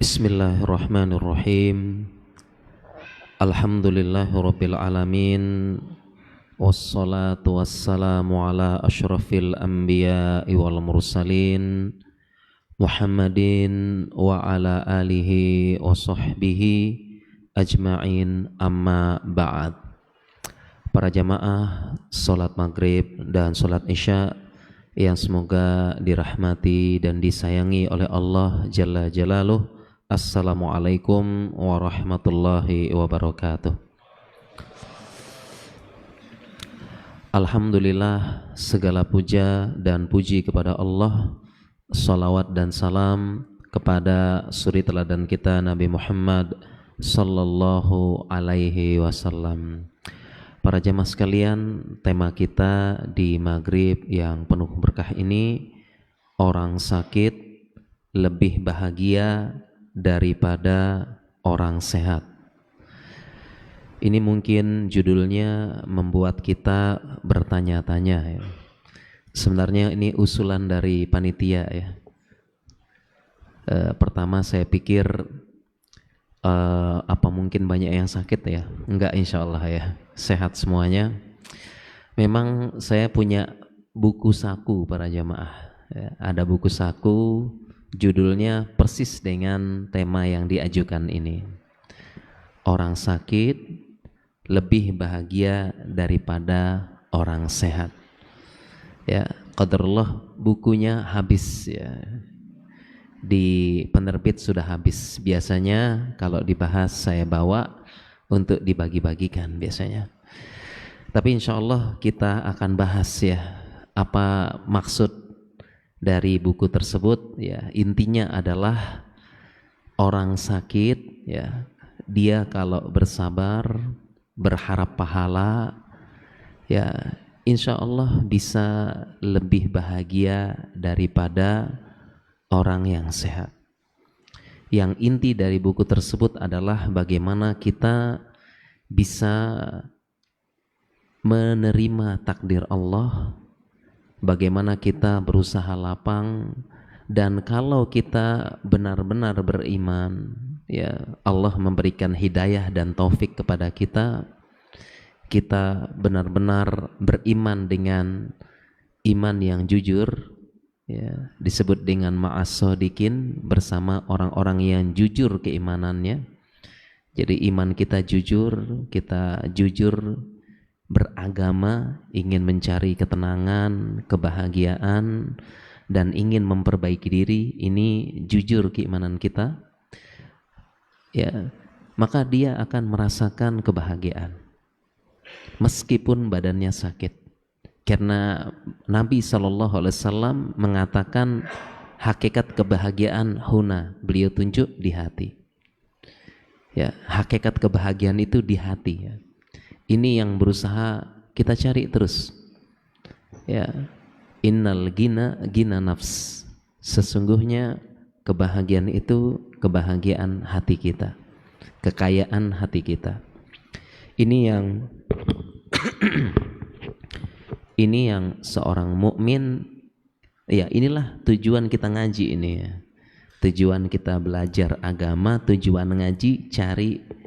Bismillahirrahmanirrahim. Alhamdulillahirabbil alamin. Wassalatu wassalamu ala asyrafil anbiya'i wal mursalin Muhammadin wa ala alihi wa sahbihi ajma'in, amma ba'd. Para jamaah salat maghrib dan salat isya yang semoga dirahmati dan disayangi oleh Allah Jalla Jalaluh. Assalamualaikum warahmatullahi wabarakatuh. Alhamdulillah, segala puja dan puji kepada Allah. Salawat dan salam kepada suri teladan kita Nabi Muhammad sallallahu alaihi wasallam. Para jamaah sekalian, tema kita di maghrib yang penuh berkah ini, orang sakit lebih bahagia daripada orang sehat. Ini mungkin judulnya membuat kita bertanya-tanya ya. Sebenarnya ini usulan dari panitia ya. Pertama saya pikir apa mungkin banyak yang sakit ya? Enggak, insya Allah ya, sehat semuanya. Memang saya punya buku saku para jamaah ya. Ada buku saku, judulnya persis dengan tema yang diajukan ini. Orang sakit lebih bahagia daripada orang sehat. Ya, qadarullah bukunya habis ya. Di penerbit sudah habis. Biasanya kalau dibahas saya bawa untuk dibagi-bagikan biasanya. Tapi insya Allah kita akan bahas ya apa maksud dari buku tersebut ya. Intinya adalah orang sakit ya, dia kalau bersabar, berharap pahala ya, insya Allah bisa lebih bahagia daripada orang yang sehat. Yang inti dari buku tersebut adalah bagaimana kita bisa menerima takdir Allah, bagaimana kita berusaha lapang, dan kalau kita benar-benar beriman ya, Allah memberikan hidayah dan taufik kepada kita, kita benar-benar beriman dengan iman yang jujur ya, disebut dengan ma'as-shodiqin, bersama orang-orang yang jujur keimanannya. Jadi iman kita jujur beragama, ingin mencari ketenangan, kebahagiaan, dan ingin memperbaiki diri. Ini jujur keimanan kita ya, maka dia akan merasakan kebahagiaan meskipun badannya sakit. Karena Nabi SAW mengatakan hakikat kebahagiaan huna, beliau tunjuk di hati ya, hakikat kebahagiaan itu di hati ya. Ini yang berusaha kita cari terus ya. Innal gina nafs, sesungguhnya kebahagiaan itu kebahagiaan hati kita, kekayaan hati kita. Ini yang ini yang seorang mukmin ya, inilah tujuan kita ngaji ini ya. Tujuan kita belajar agama, tujuan ngaji cari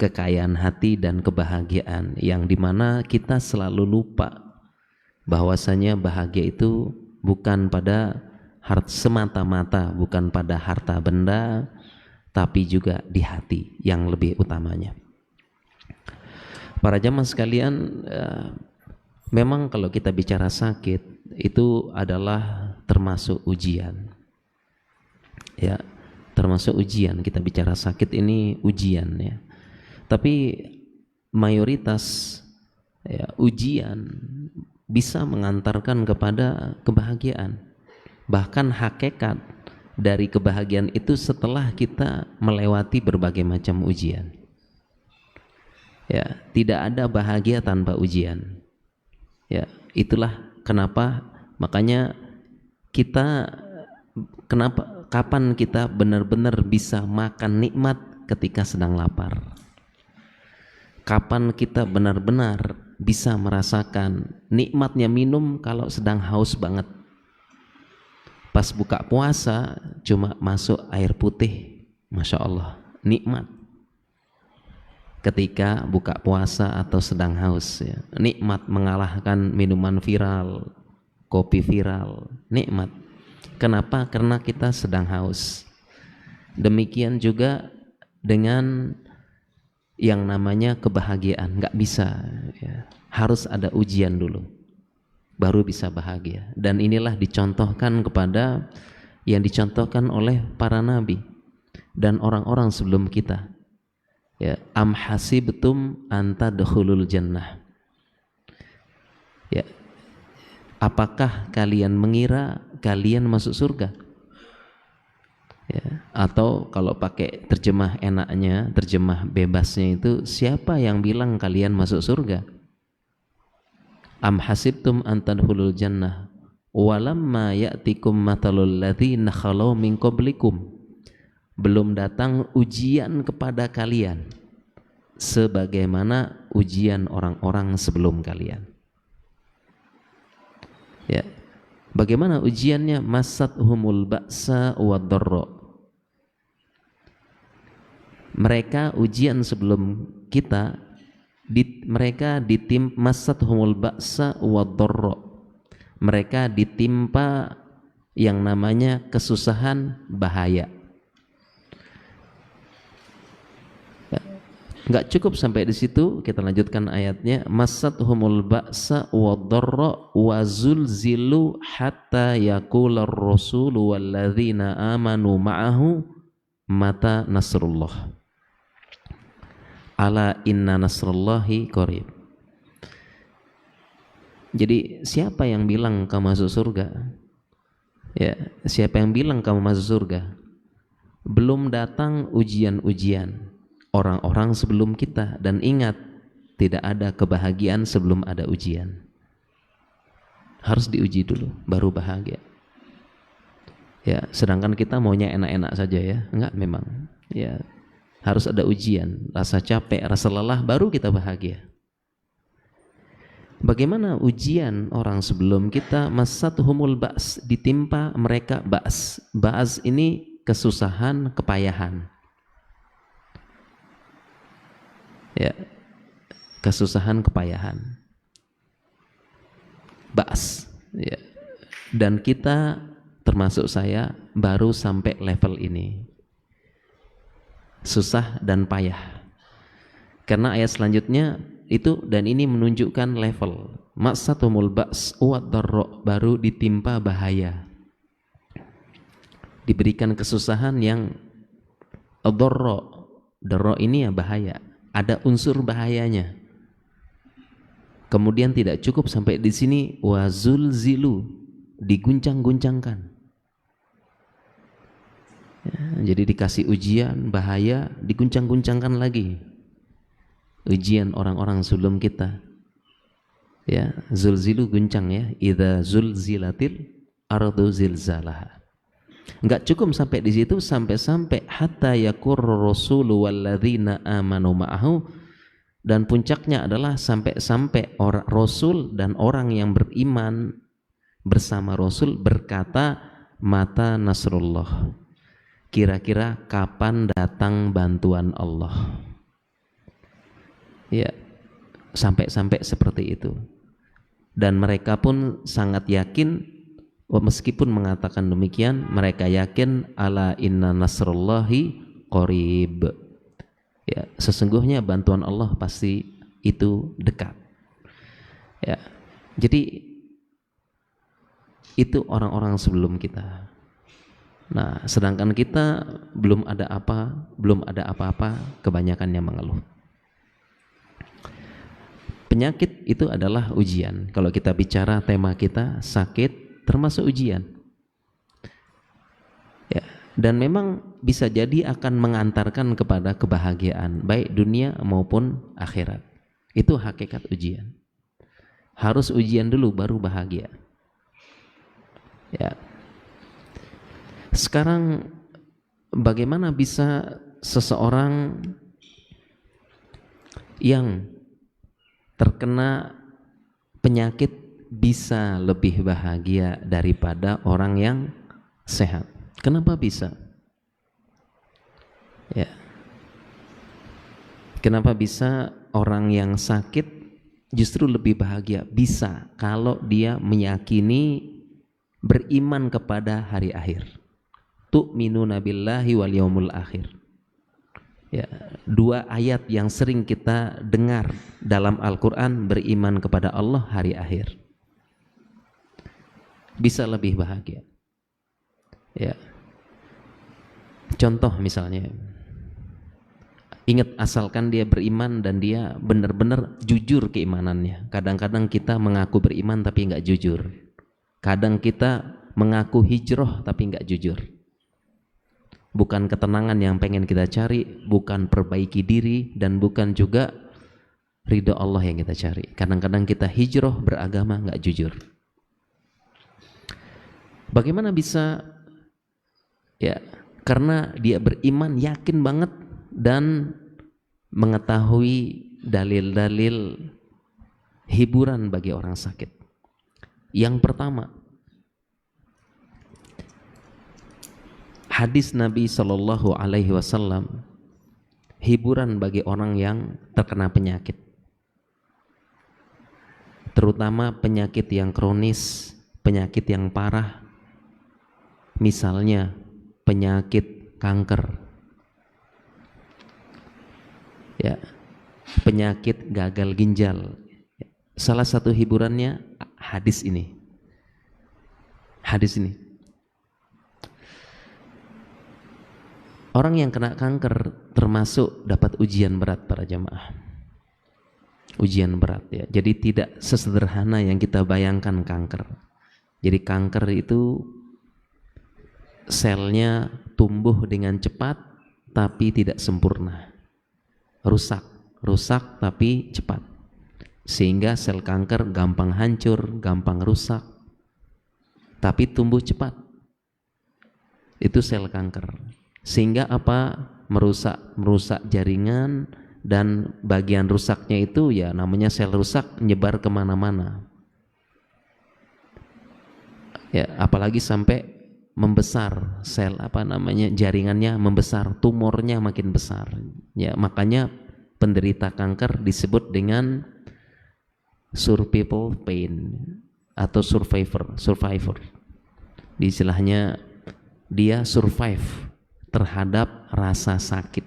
kekayaan hati dan kebahagiaan, yang dimana kita selalu lupa bahwasanya bahagia itu bukan pada semata-mata bukan pada harta benda, tapi juga di hati yang lebih utamanya. Para jamaah sekalian, memang kalau kita bicara sakit itu adalah termasuk ujian ya, termasuk ujian. Kita bicara sakit ini ujian ya. Tapi mayoritas ya, ujian bisa mengantarkan kepada kebahagiaan. Bahkan hakikat dari kebahagiaan itu setelah kita melewati berbagai macam ujian. Ya, tidak ada bahagia tanpa ujian. Ya, itulah kenapa makanya kita kapan kita benar-benar bisa makan nikmat ketika sedang lapar. Kapan kita benar-benar bisa merasakan nikmatnya minum kalau sedang haus banget. Pas buka puasa cuma masuk air putih, Masya Allah, nikmat. Ketika buka puasa atau sedang haus ya, nikmat mengalahkan minuman viral, kopi viral, nikmat. Kenapa? Karena kita sedang haus. Demikian juga dengan yang namanya kebahagiaan, nggak bisa ya. Harus ada ujian dulu baru bisa bahagia. Dan inilah dicontohkan kepada yang dicontohkan oleh para nabi dan orang-orang sebelum kita ya. Am hasibtum anta tadkhulul jannah ya, apakah kalian mengira kalian masuk surga ya. Atau kalau pakai terjemah enaknya, terjemah bebasnya itu, siapa yang bilang kalian masuk surga? Am hasibtum an tadkhulul jannah walamma ya'tikum matalul ladzina khalau min qablikum, belum datang ujian kepada kalian sebagaimana ujian orang-orang sebelum kalian ya. Bagaimana ujiannya? Masathumul ba'sa wad-dharra, mereka ujian sebelum kita mereka masathumul ba'sa wad-dharra, mereka ditimpa yang namanya kesusahan, bahaya. Enggak cukup sampai di situ, kita lanjutkan ayatnya. Masathumul ba'sa wad-dharra wa zulzilu hatta yaqular rasulu walladzina amanu ma'ahu mata nasrullah. Ala inna nasrullahi qarib. Jadi siapa yang bilang kamu masuk surga? Ya, siapa yang bilang kamu masuk surga? Belum datang ujian-ujian orang-orang sebelum kita. Dan ingat, tidak ada kebahagiaan sebelum ada ujian. Harus diuji dulu baru bahagia ya. Sedangkan kita maunya enak-enak saja ya, enggak, memang ya harus ada ujian, rasa capek, rasa lelah, baru kita bahagia. Bagaimana ujian orang sebelum kita? Masathumul ba's, ditimpa mereka ba's. Ba's ini kesusahan, kepayahan ya, kesusahan, kepayahan, ba's ya. Dan kita termasuk saya baru sampai level ini, susah dan payah. Karena ayat selanjutnya itu, dan ini menunjukkan level masathumul ba's wad-dharra, baru ditimpa bahaya, diberikan kesusahan yang dharra ini ya bahaya, ada unsur bahayanya. Kemudian tidak cukup sampai di sini, wazulzilu, diguncang-guncangkan ya. Jadi dikasih ujian bahaya, diguncang-guncangkan lagi. Ujian orang-orang sebelum kita ya, zulzilu, guncang ya, idza zulzilatil ardu zilzalaha. Enggak cukup sampai di situ, sampai hatta yakur rasulu walladzina amanu ma'ahu, dan puncaknya adalah sampai orang rasul dan orang yang beriman bersama rasul berkata, mata nasrullah, kira-kira kapan datang bantuan Allah ya. Sampai seperti itu. Dan mereka pun sangat yakin, meskipun mengatakan demikian, mereka yakin ala inna nasrullahi qarib ya, sesungguhnya bantuan Allah pasti itu dekat ya. Jadi itu orang-orang sebelum kita. Nah, sedangkan kita belum ada apa-apa, kebanyakan yang mengeluh. Penyakit itu adalah ujian. Kalau kita bicara tema kita, sakit termasuk ujian ya. Dan memang bisa jadi akan mengantarkan kepada kebahagiaan, baik dunia maupun akhirat. Itu hakikat ujian. Harus ujian dulu baru bahagia ya. Sekarang bagaimana bisa seseorang yang terkena penyakit bisa lebih bahagia daripada orang yang sehat. Kenapa bisa? Ya. Kenapa bisa orang yang sakit justru lebih bahagia? Bisa kalau dia meyakini, beriman kepada hari akhir. Tu'minuna billahi wal yaumil akhir. Ya, dua ayat yang sering kita dengar dalam Al-Quran, beriman kepada Allah, hari akhir. Bisa lebih bahagia. Ya. Contoh misalnya, ingat, asalkan dia beriman dan dia benar-benar jujur keimanannya. Kadang-kadang kita mengaku beriman tapi nggak jujur. Kadang kita mengaku hijrah tapi nggak jujur. Bukan ketenangan yang pengen kita cari, bukan perbaiki diri, dan bukan juga ridho Allah yang kita cari. Kadang-kadang kita hijrah beragama nggak jujur. Bagaimana bisa? Ya, karena dia beriman, yakin banget, dan mengetahui dalil-dalil hiburan bagi orang sakit. Yang pertama, hadis Nabi Shallallahu Alaihi Wasallam, hiburan bagi orang yang terkena penyakit, terutama penyakit yang kronis, penyakit yang parah, misalnya penyakit kanker, ya, penyakit gagal ginjal. Salah satu hiburannya hadis ini. Hadis ini. Orang yang kena kanker termasuk dapat ujian berat para jamaah. Ujian berat, ya. Jadi tidak sesederhana yang kita bayangkan kanker. Jadi kanker itu selnya tumbuh dengan cepat tapi tidak sempurna. Rusak tapi cepat. Sehingga sel kanker gampang hancur, gampang rusak, tapi tumbuh cepat. Itu sel kanker. Sehingga apa? Merusak jaringan, dan bagian rusaknya itu ya namanya sel rusak, nyebar kemana-mana. Ya, apalagi sampai membesar sel jaringannya membesar, tumornya makin besar. Ya, makanya penderita kanker disebut dengan survival pain atau survivor. Di istilahnya dia survive terhadap rasa sakit.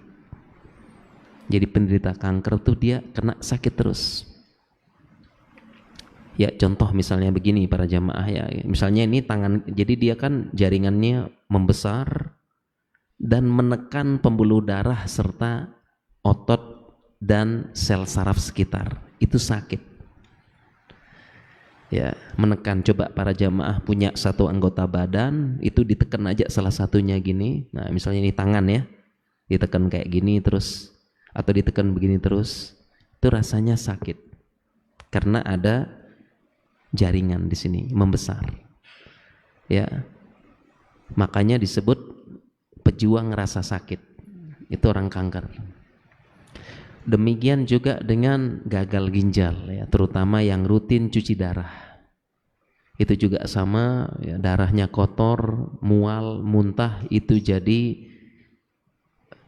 Jadi penderita kanker tuh dia kena sakit terus. Ya, contoh misalnya begini para jamaah, ya. Misalnya ini tangan, jadi dia kan jaringannya membesar dan menekan pembuluh darah serta otot dan sel saraf sekitar. Itu sakit. Ya, menekan. Coba para jamaah punya satu anggota badan, itu ditekan aja salah satunya gini. Nah, misalnya ini tangan, ya, ditekan kayak gini terus, atau ditekan begini terus, itu rasanya sakit karena ada jaringan di sini membesar. Ya, makanya disebut pejuang rasa sakit. Itu orang kanker. Demikian juga dengan gagal ginjal, ya, terutama yang rutin cuci darah. Itu juga sama, ya, darahnya kotor, mual, muntah, itu jadi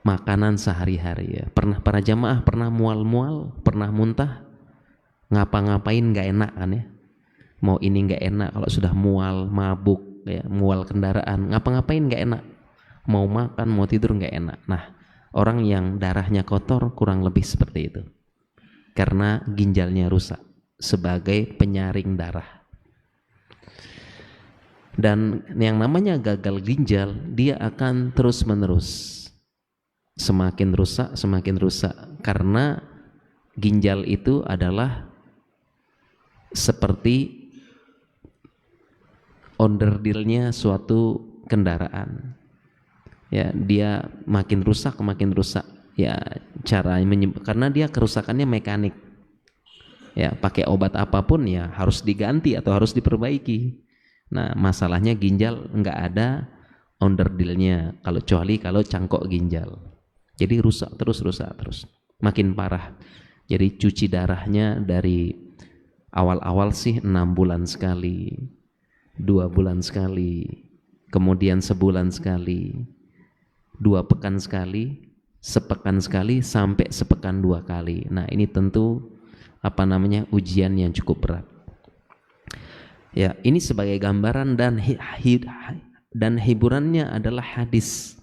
makanan sehari-hari, ya. Para jamaah pernah mual-mual, pernah muntah, ngapa-ngapain nggak enak kan, ya. Mau ini nggak enak kalau sudah mual, mabuk, ya, mual kendaraan, ngapa-ngapain nggak enak. Mau makan, mau tidur nggak enak. Nah, orang yang darahnya kotor kurang lebih seperti itu, karena ginjalnya rusak sebagai penyaring darah. Dan yang namanya gagal ginjal, dia akan terus menerus semakin rusak, karena ginjal itu adalah seperti onderdilnya suatu kendaraan. Ya, dia makin rusak. Ya, karena dia kerusakannya mekanik. Ya, pakai obat apapun ya harus diganti atau harus diperbaiki. Nah, masalahnya ginjal nggak ada onderdilnya, kecuali kalau cangkok ginjal. Jadi rusak terus, makin parah. Jadi cuci darahnya dari awal-awal sih 6 bulan sekali, 2 bulan sekali, kemudian sebulan sekali, 2 pekan sekali, sepekan sekali, sampai sepekan 2 kali. Nah, ini tentu ujian yang cukup berat. Ya, ini sebagai gambaran dan hiburannya adalah hadis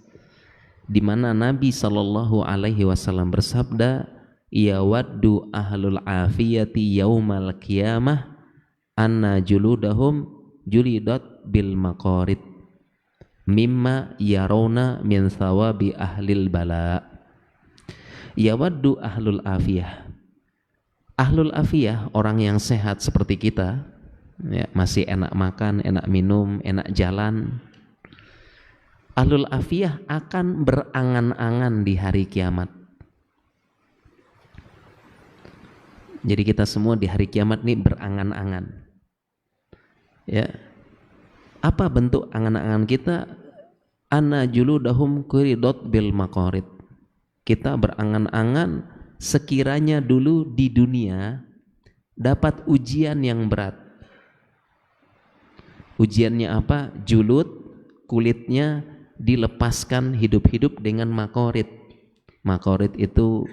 di mana Nabi Shallallahu Alaihi Wasallam bersabda, "Ya waddu ahlul afiyati yaumal qiyamah anna juludahum julidat bil maqarid mimma yarona min thawabi ahlil bala." Ya waddu ahlul afiyah. Ahlul afiyah, orang yang sehat seperti kita, ya, masih enak makan, enak minum, enak jalan. Ahlul afiyah akan berangan-angan di hari kiamat. Jadi kita semua di hari kiamat nih berangan-angan. Ya. Apa bentuk angan-angan kita? Anna juludahum quridot bil maqarid. Kita berangan-angan sekiranya dulu di dunia dapat ujian yang berat. Ujiannya apa? Julud, kulitnya dilepaskan hidup-hidup dengan makorit. Makorit itu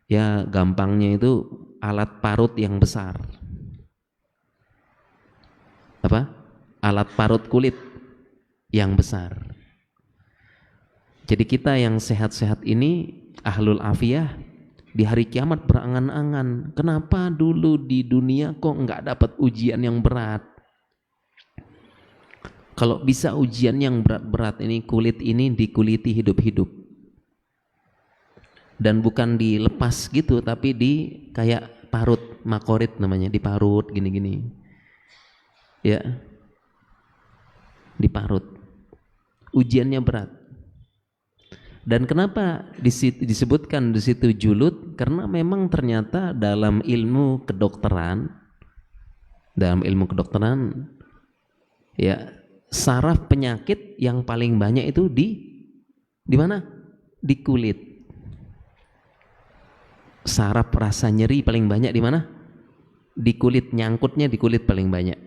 ya gampangnya itu alat parut yang besar. Apa? Alat parut kulit yang besar. Jadi kita yang sehat-sehat ini, ahlul afiyah, di hari kiamat berangan-angan. Kenapa dulu di dunia kok nggak dapat ujian yang berat? Kalau bisa ujian yang berat-berat ini, kulit ini dikuliti hidup-hidup. Dan bukan dilepas gitu, tapi di kayak parut, makorit namanya, diparut gini-gini. Ya. Diparut. Ujiannya berat. Dan kenapa disebutkan di situ julud? Karena memang ternyata dalam ilmu kedokteran ya, saraf penyakit yang paling banyak itu di mana? Di kulit. Saraf rasa nyeri paling banyak di mana? Di kulit, nyangkutnya di kulit paling banyak.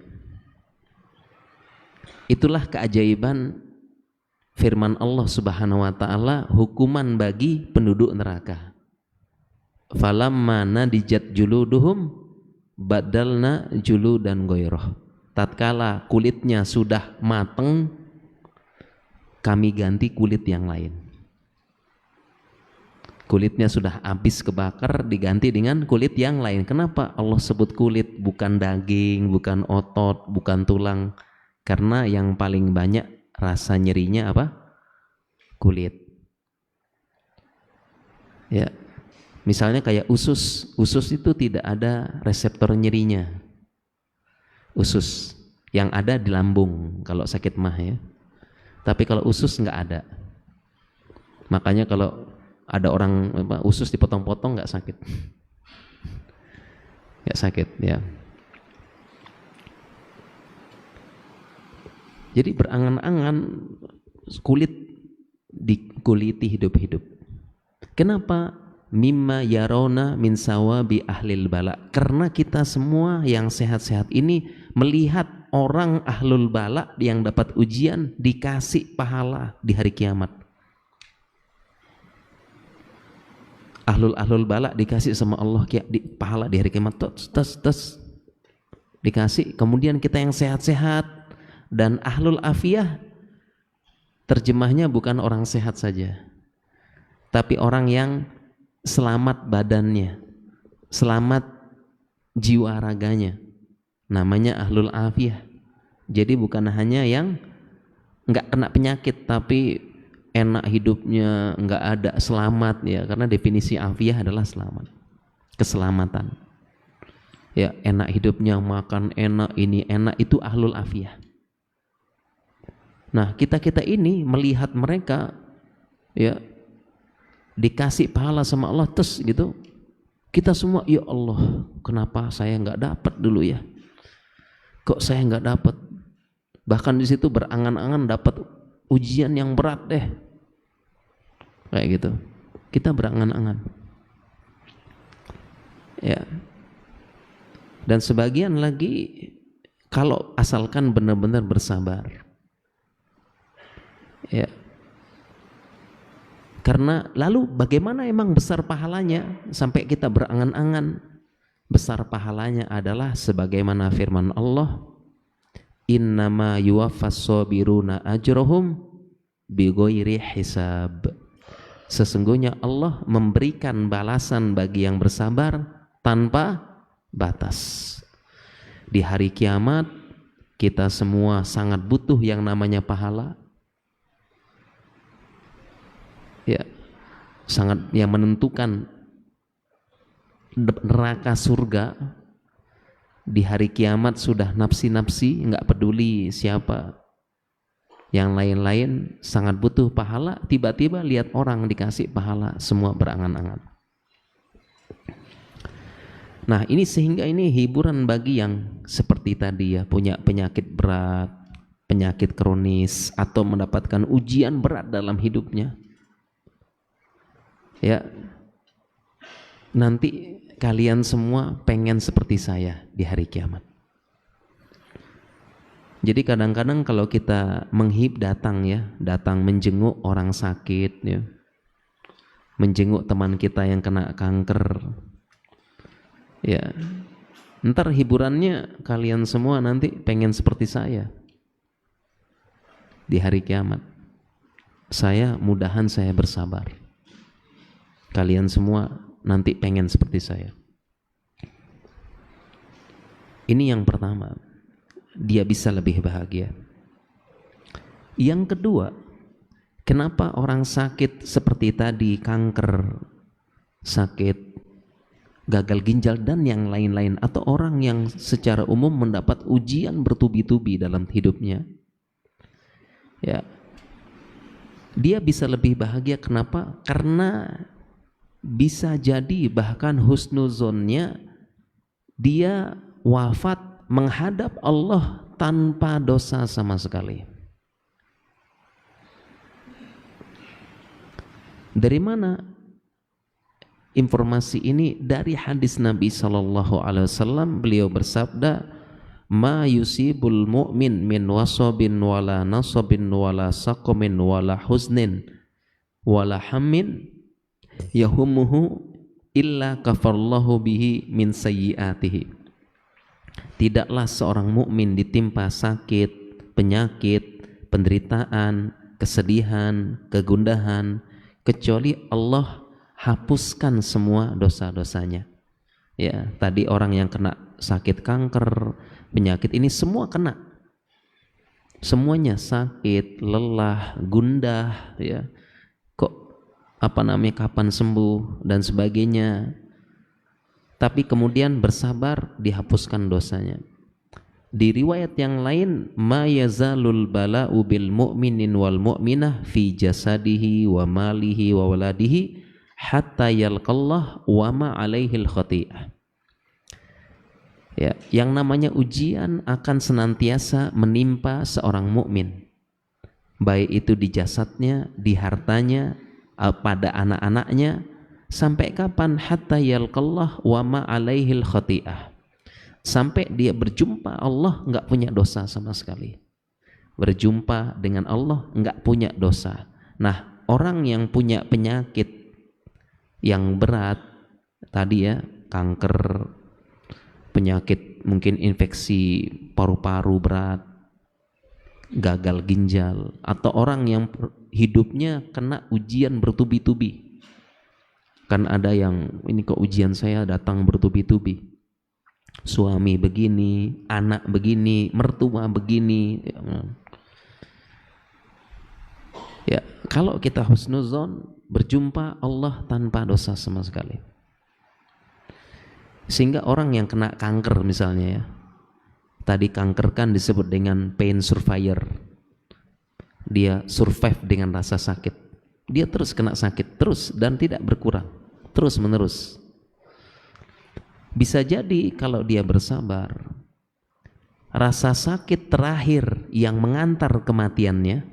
Itulah keajaiban firman Allah Subhanahu wa taala, hukuman bagi penduduk neraka. Falamma nadijat juluduhum badalna juludan ghairah. Tatkala kulitnya sudah mateng, kami ganti kulit yang lain. Kulitnya sudah habis kebakar, diganti dengan kulit yang lain. Kenapa Allah sebut kulit, bukan daging, bukan otot, bukan tulang? Karena yang paling banyak rasa nyerinya apa? Kulit. Ya. Misalnya kayak usus. Usus itu tidak ada reseptor nyerinya. Usus yang ada di lambung kalau sakit mah ya. Tapi kalau usus nggak ada. Makanya kalau ada orang usus dipotong-potong nggak sakit. Nggak sakit ya. Jadi berangan-angan kulit dikuliti hidup-hidup. Kenapa? Mimma yarona min sawabi ahlil bala. Karena kita semua yang sehat-sehat ini melihat orang ahlul bala yang dapat ujian dikasih pahala di hari kiamat. Ahlul bala dikasih sama Allah pahala di hari kiamat. Tes dikasih. Kemudian kita yang sehat-sehat. Dan ahlul afiyah terjemahnya bukan orang sehat saja, tapi orang yang selamat badannya, selamat jiwa raganya, namanya ahlul afiyah. Jadi bukan hanya yang nggak kena penyakit tapi enak hidupnya, nggak ada, selamat ya, karena definisi afiyah adalah selamat, keselamatan ya, enak hidupnya, makan enak, ini enak, itu ahlul afiyah. Nah, kita ini melihat mereka ya dikasih pahala sama Allah terus gitu. Kita semua, ya Allah, kenapa saya nggak dapat dulu ya? Kok saya nggak dapat? Bahkan di situ berangan-angan dapat ujian yang berat deh. Kayak gitu. Kita berangan-angan. Ya. Dan sebagian lagi kalau asalkan benar-benar bersabar. Ya. Karena lalu bagaimana emang besar pahalanya sampai kita berangan-angan? Besar pahalanya adalah sebagaimana firman Allah, innama yuwaffas sabiruna ajrohum bighairi hisab. Sesungguhnya Allah memberikan balasan bagi yang bersabar tanpa batas. Di hari kiamat kita semua sangat butuh yang namanya pahala. Ya, sangat yang menentukan neraka surga di hari kiamat sudah nafsi-nafsi, nggak peduli siapa. Yang lain-lain sangat butuh pahala, tiba-tiba lihat orang dikasih pahala, semua berangan-angan. Nah, ini sehingga ini hiburan bagi yang seperti tadi ya, punya penyakit berat, penyakit kronis, atau mendapatkan ujian berat dalam hidupnya. Ya, nanti kalian semua pengen seperti saya di hari kiamat. Jadi kadang-kadang kalau kita datang menjenguk orang sakit ya, menjenguk teman kita yang kena kanker ya, ntar hiburannya kalian semua nanti pengen seperti saya di hari kiamat. Mudahan saya bersabar, kalian semua nanti pengen seperti saya. Ini yang pertama, dia bisa lebih bahagia. Yang kedua, kenapa orang sakit seperti tadi, kanker, sakit gagal ginjal dan yang lain-lain, atau orang yang secara umum mendapat ujian bertubi-tubi dalam hidupnya, ya, dia bisa lebih bahagia. Kenapa? Karena bisa jadi bahkan husnuzonnya dia wafat menghadap Allah tanpa dosa sama sekali. Dari mana informasi ini? Dari hadis Nabi SAW. Beliau bersabda, ma yusibul mu'min min wasabin wala nasabin wala saqamin wala huznin wala hammin yahumuhu illa kafarallahu bihi min sayyiatihi. Tidaklah seorang mukmin ditimpa sakit, penyakit, penderitaan, kesedihan, kegundahan, kecuali Allah hapuskan semua dosa-dosanya. Ya, tadi orang yang kena sakit kanker, penyakit ini semua kena. Semuanya sakit, lelah, gundah, ya. Kapan sembuh dan sebagainya. Tapi kemudian bersabar, dihapuskan dosanya. Di riwayat yang lain, ma yazalul bala'u bil mu'minin wal mu'minah fi jasadihi wa malihi wa waladihi hatta yalqallah wa ma alaihil khati'ah. Ya, yang namanya ujian akan senantiasa menimpa seorang mukmin, baik itu di jasadnya, di hartanya, pada anak-anaknya, sampai kapan? Hatta yalqallah wa ma alaihil khati'ah, sampai dia berjumpa Allah nggak punya dosa sama sekali. Berjumpa dengan Allah nggak punya dosa. Nah, orang yang punya penyakit yang berat tadi ya, kanker, penyakit mungkin infeksi paru-paru berat, gagal ginjal, atau orang yang hidupnya kena ujian bertubi-tubi. Kan ada yang, ini kok ujian saya datang bertubi-tubi, suami begini, anak begini, mertua begini. Ya, kalau kita husnuzon, berjumpa Allah tanpa dosa sama sekali. Sehingga orang yang kena kanker misalnya ya, tadi kanker kan disebut dengan pain survivor. Dia survive dengan rasa sakit. Dia terus kena sakit terus dan tidak berkurang, terus menerus. Bisa jadi kalau dia bersabar, rasa sakit terakhir yang mengantar kematiannya,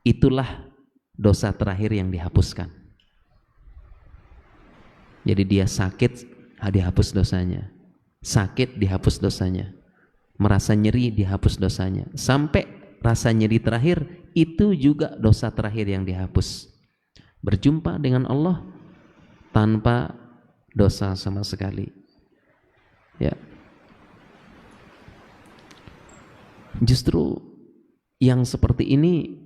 itulah dosa terakhir yang dihapuskan. Jadi dia sakit, dihapus dosanya. Sakit, dihapus dosanya. Merasa nyeri, dihapus dosanya. Sampai rasa nyeri terakhir, itu juga dosa terakhir yang dihapus. Berjumpa dengan Allah tanpa dosa sama sekali. Ya. Justru yang seperti ini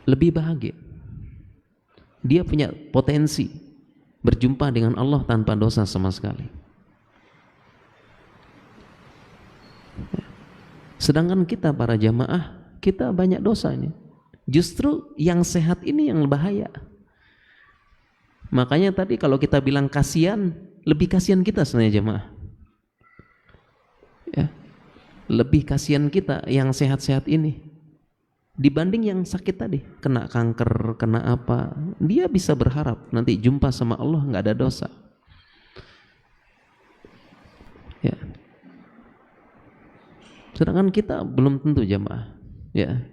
lebih bahagia. Dia punya potensi berjumpa dengan Allah tanpa dosa sama sekali. Sedangkan kita para jamaah, kita banyak dosanya. Justru yang sehat ini yang bahaya. Makanya tadi kalau kita bilang kasihan, lebih kasihan kita sebenarnya jamaah. Ya. Lebih kasihan kita yang sehat-sehat ini dibanding yang sakit tadi, kena kanker, kena apa. Dia bisa berharap nanti jumpa sama Allah nggak ada dosa. Ya. Sedangkan kita belum tentu jamaah. Ya.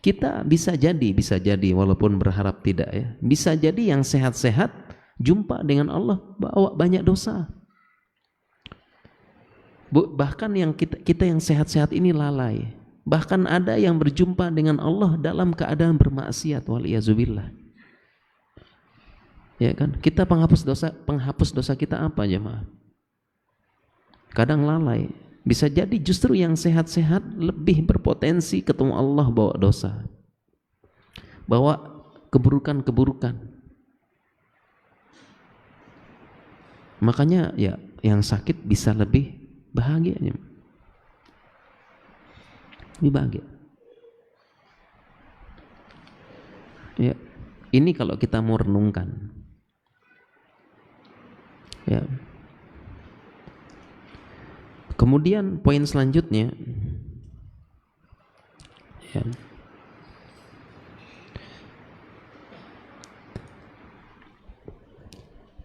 Kita bisa jadi walaupun berharap tidak ya. Bisa jadi yang sehat-sehat jumpa dengan Allah bawa banyak dosa. Bahkan yang kita yang sehat-sehat ini lalai. Bahkan ada yang berjumpa dengan Allah dalam keadaan bermaksiat, waliyazubillah. Ya kan? Kita penghapus dosa kita apa jemaah? Kadang lalai. Bisa jadi justru yang sehat-sehat lebih berpotensi ketemu Allah bawa dosa. Bawa keburukan-keburukan. Makanya ya yang sakit bisa lebih bahagianya, lebih bahagia. Ya, ini kalau kita mau renungkan. Ya. Kemudian poin selanjutnya, ya.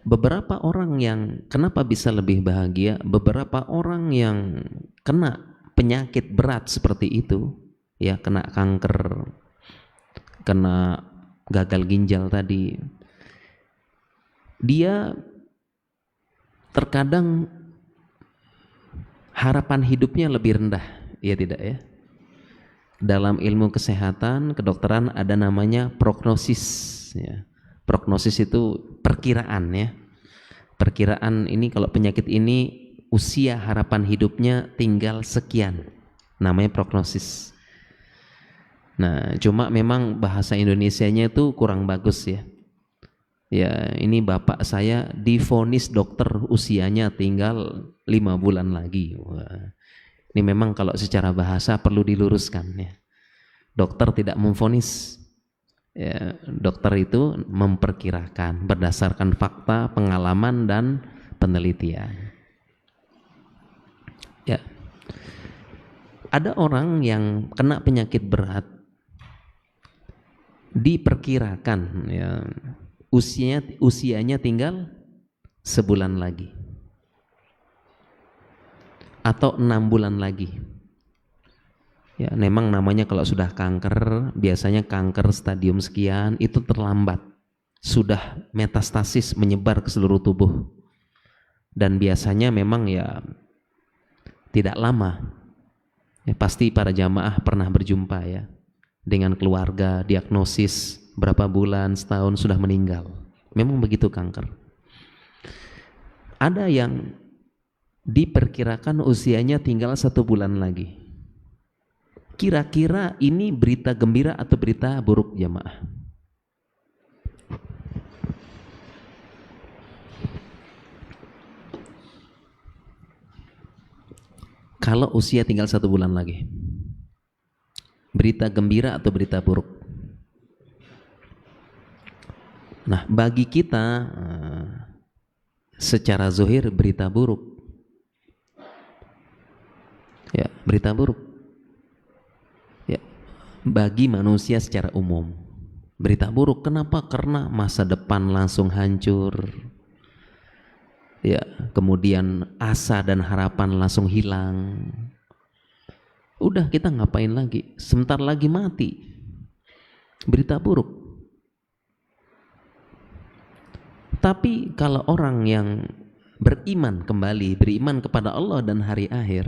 Beberapa orang yang kenapa bisa lebih bahagia, beberapa orang yang kena penyakit berat seperti itu, ya kena kanker, kena gagal ginjal tadi, dia terkadang harapan hidupnya lebih rendah, ya tidak ya? Dalam ilmu kesehatan, kedokteran ada namanya prognosis, ya. Prognosis itu perkiraan ya. Perkiraan ini kalau penyakit ini usia harapan hidupnya tinggal sekian. Namanya prognosis. Nah, cuma memang bahasa Indonesianya itu kurang bagus ya. Ya, ini bapak saya divonis dokter usianya tinggal 5 bulan lagi. Wah. Ini memang kalau secara bahasa perlu diluruskan ya. Dokter tidak memvonis. Ya, dokter itu memperkirakan berdasarkan fakta, pengalaman dan penelitian. Ya. Ada orang yang kena penyakit berat diperkirakan ya usianya tinggal sebulan lagi atau 6 bulan lagi. Ya, memang namanya kalau sudah kanker, biasanya kanker stadium sekian itu terlambat, sudah metastasis menyebar ke seluruh tubuh, dan biasanya memang ya tidak lama. Ya, pasti para jamaah pernah berjumpa ya dengan keluarga, diagnosis berapa bulan, setahun sudah meninggal. Memang begitu kanker. Ada yang diperkirakan usianya tinggal 1 bulan lagi. Kira-kira ini berita gembira atau berita buruk jamaah? Kalau usia tinggal 1 bulan lagi, berita gembira atau berita buruk? Nah, bagi kita secara zahir berita buruk. Ya, berita buruk. Ya, bagi manusia secara umum berita buruk. Kenapa? Karena masa depan langsung hancur. Ya, kemudian asa dan harapan langsung hilang. Udah, kita ngapain lagi? Sebentar lagi mati. Berita buruk. Tapi kalau orang yang beriman kembali, beriman kepada Allah dan hari akhir,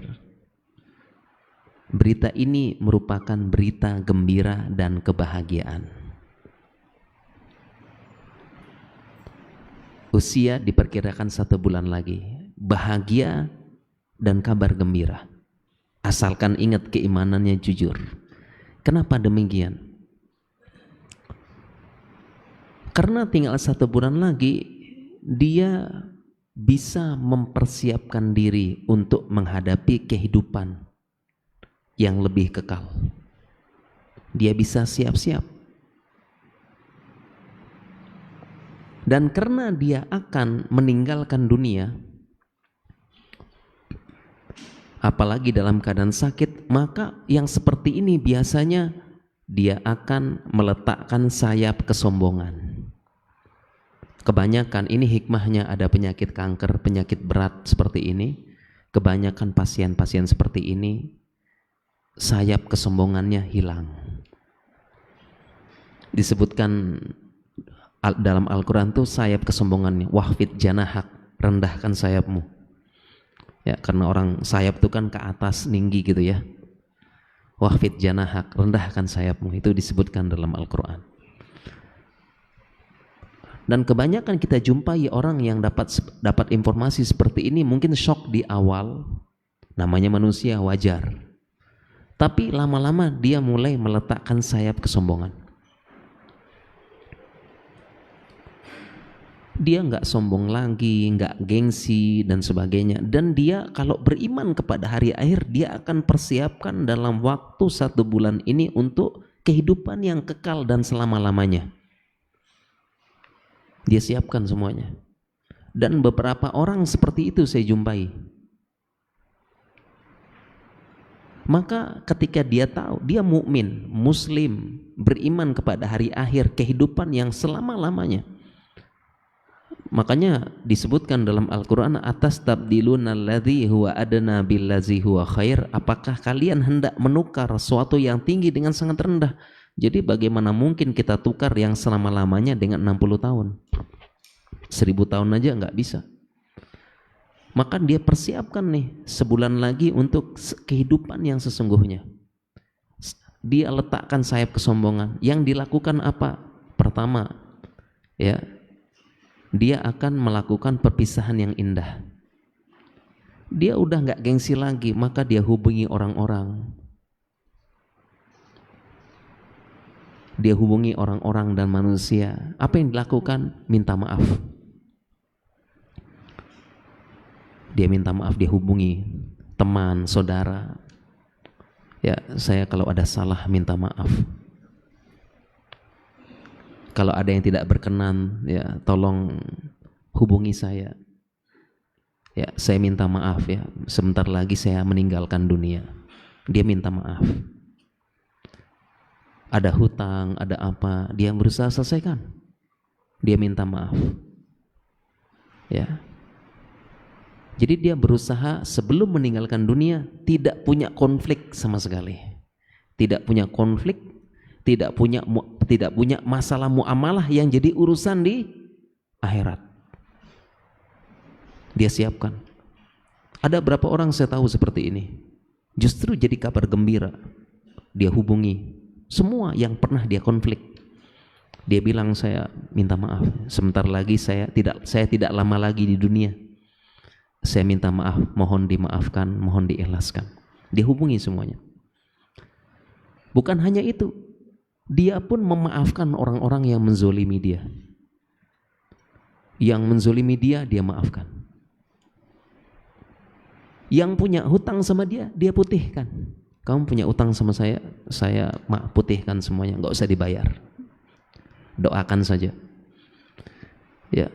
Berita ini merupakan berita gembira dan kebahagiaan. Usia diperkirakan 1 bulan lagi. Bahagia dan kabar gembira. Asalkan ingat keimanannya jujur. Kenapa demikian? Karena tinggal 1 bulan lagi, dia bisa mempersiapkan diri untuk menghadapi kehidupan yang lebih kekal. Dia bisa siap-siap. Dan karena dia akan meninggalkan dunia, apalagi dalam keadaan sakit, maka yang seperti ini biasanya dia akan meletakkan sayap kesombongan. Kebanyakan ini hikmahnya, ada penyakit kanker, penyakit berat seperti ini. Kebanyakan pasien-pasien seperti ini sayap kesombongannya hilang. Disebutkan dalam Al-Quran tuh sayap kesombongannya, wahfid janahak, rendahkan sayapmu. Ya, karena orang sayap itu kan ke atas, tinggi gitu ya. Wahfid janahak, rendahkan sayapmu, itu disebutkan dalam Al-Quran. Dan kebanyakan kita jumpai orang yang dapat informasi seperti ini, mungkin shock di awal, namanya manusia, wajar. Tapi lama-lama dia mulai meletakkan sayap kesombongan. Dia nggak sombong lagi, nggak gengsi dan sebagainya. Dan dia kalau beriman kepada hari akhir, dia akan persiapkan dalam waktu 1 bulan ini untuk kehidupan yang kekal dan selama-lamanya. Dia siapkan semuanya. Dan beberapa orang seperti itu saya jumpai. Maka ketika dia tahu, dia mukmin, muslim, beriman kepada hari akhir, kehidupan yang selama-lamanya. Makanya disebutkan dalam Al-Quran, atas tabdiluna alladhi huwa adna billadzi huwa khair. Apakah kalian hendak menukar sesuatu yang tinggi dengan sangat rendah? Jadi bagaimana mungkin kita tukar yang selama-lamanya dengan 60 tahun? 1000 tahun aja nggak bisa. Maka dia persiapkan nih sebulan lagi untuk kehidupan yang sesungguhnya. Dia letakkan sayap kesombongan. Yang dilakukan apa? Pertama, ya, dia akan melakukan perpisahan yang indah. Dia udah nggak gengsi lagi, maka dia hubungi orang-orang. Dia hubungi orang-orang dan manusia. Apa yang dilakukan? Minta maaf. Dia minta maaf, dia hubungi teman, saudara. Ya, saya kalau ada salah minta maaf. Kalau ada yang tidak berkenan, ya tolong hubungi saya. Ya, saya minta maaf ya. Sebentar lagi saya meninggalkan dunia. Dia minta maaf. Ada hutang, ada apa, dia berusaha selesaikan. Dia minta maaf. Ya. Jadi dia berusaha sebelum meninggalkan dunia tidak punya konflik sama sekali. Tidak punya konflik, tidak punya masalah muamalah yang jadi urusan di akhirat. Dia siapkan. Ada berapa orang saya tahu seperti ini. Justru jadi kabar gembira. Dia hubungi semua yang pernah dia konflik. Dia bilang, saya minta maaf. Sebentar lagi saya tidak lama lagi di dunia. Saya minta maaf, mohon dimaafkan, mohon diikhlaskan. Dia hubungi semuanya. Bukan hanya itu, dia pun memaafkan orang-orang yang menzolimi dia. Yang menzolimi dia, dia maafkan. Yang punya hutang sama dia, dia putihkan. Kamu punya utang sama saya putihkan semuanya, nggak usah dibayar. Doakan saja. Ya.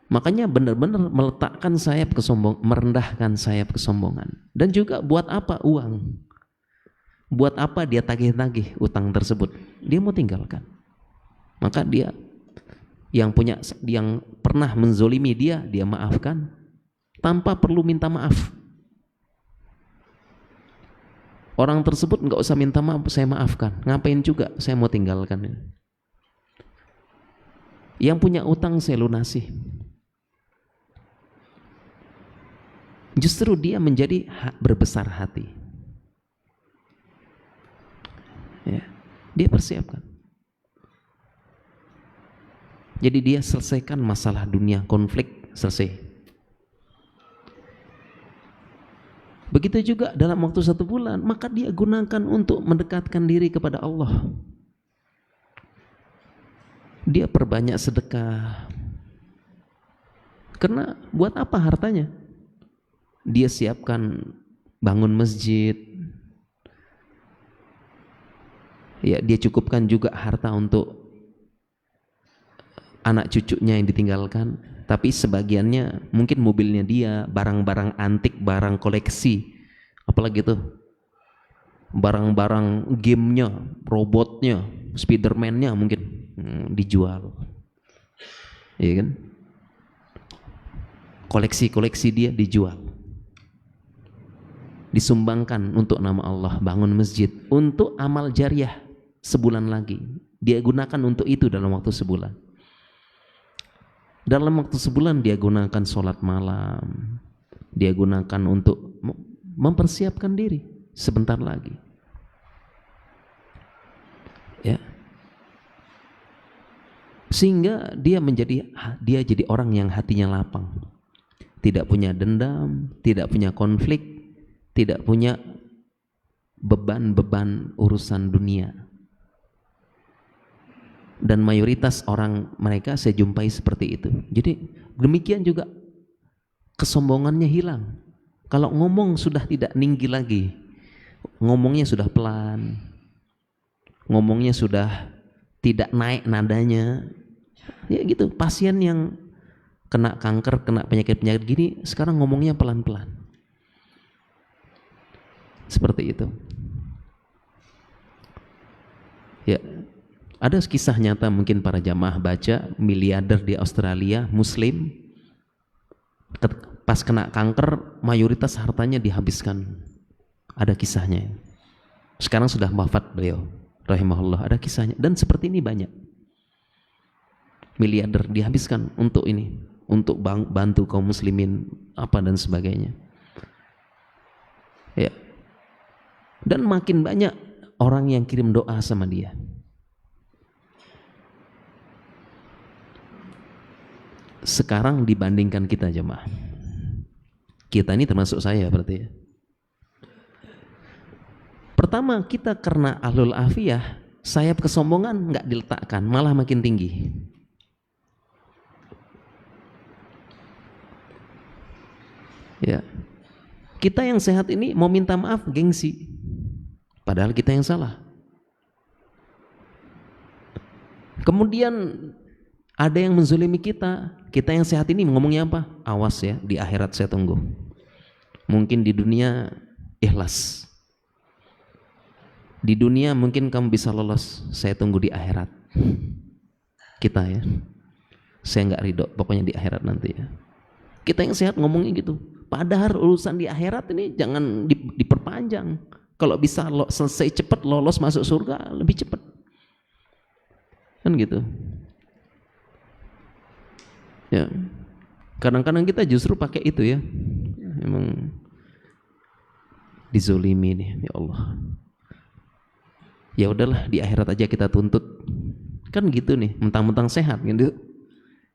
Makanya benar-benar meletakkan sayap kesombongan, merendahkan sayap kesombongan. Dan juga buat apa uang? Buat apa dia tagih-tagih utang tersebut? Dia mau tinggalkan. Maka dia yang pernah menzolimi dia maafkan tanpa perlu minta maaf. Orang tersebut nggak usah minta maaf, saya maafkan. Ngapain juga? Saya mau tinggalkan. Yang punya utang saya lunasi. Justru dia menjadi berbesar hati. Dia persiapkan. Jadi dia selesaikan masalah dunia, konflik, selesai. Begitu juga dalam waktu 1 bulan, maka dia gunakan untuk mendekatkan diri kepada Allah. Dia perbanyak sedekah. Karena buat apa hartanya? Dia siapkan bangun masjid. Ya, dia cukupkan juga harta untuk anak cucunya yang ditinggalkan. Tapi sebagiannya mungkin mobilnya dia, barang-barang antik, barang koleksi, apalagi tuh barang-barang gamenya, robotnya, Spiderman-nya mungkin dijual, iya kan? Koleksi-koleksi dia dijual, disumbangkan untuk nama Allah, bangun masjid, untuk amal jariah sebulan lagi. Dia gunakan untuk itu dalam waktu sebulan. Dalam waktu sebulan dia gunakan sholat malam, dia gunakan untuk mempersiapkan diri sebentar lagi. Ya. Sehingga dia jadi orang yang hatinya lapang. Tidak punya dendam, tidak punya konflik, tidak punya beban-beban urusan dunia. Dan mayoritas orang mereka saya jumpai seperti itu. Jadi demikian juga kesombongannya hilang. Kalau ngomong sudah tidak tinggi lagi, ngomongnya sudah pelan, ngomongnya sudah tidak naik nadanya. Ya gitu, pasien yang kena kanker, kena penyakit-penyakit gini sekarang ngomongnya pelan-pelan. Seperti itu. Ya, ada kisah nyata mungkin para jamaah baca, miliarder di Australia, Muslim, pas kena kanker mayoritas hartanya dihabiskan. Ada kisahnya. Sekarang sudah wafat beliau, rahimahullah. Ada kisahnya. Dan seperti ini banyak. Miliarder dihabiskan untuk ini, untuk bantu kaum muslimin apa dan sebagainya. Ya. Dan makin banyak orang yang kirim doa sama dia. Sekarang dibandingkan kita jemaah, kita ini termasuk saya berarti ya. Pertama, kita karena ahlul afiyah, sayap kesombongan nggak diletakkan, malah makin tinggi. Ya, kita yang sehat ini mau minta maaf gengsi, padahal kita yang salah. Kemudian ada yang menzolimi kita, kita yang sehat ini ngomongnya apa? Awas ya, di akhirat saya tunggu. Mungkin di dunia ikhlas, di dunia mungkin kamu bisa lolos, saya tunggu di akhirat. Kita ya, saya nggak ridho, pokoknya di akhirat nanti ya. Kita yang sehat ngomongnya gitu. Padahal urusan di akhirat ini jangan diperpanjang. Kalau bisa selesai cepat, lolos masuk surga lebih cepat. Kan gitu. Ya. Kadang-kadang kita justru pakai itu ya. Emang dizolimi nih, ya Allah. Ya udahlah, di akhirat aja kita tuntut. Kan gitu nih, mentang-mentang sehat gitu.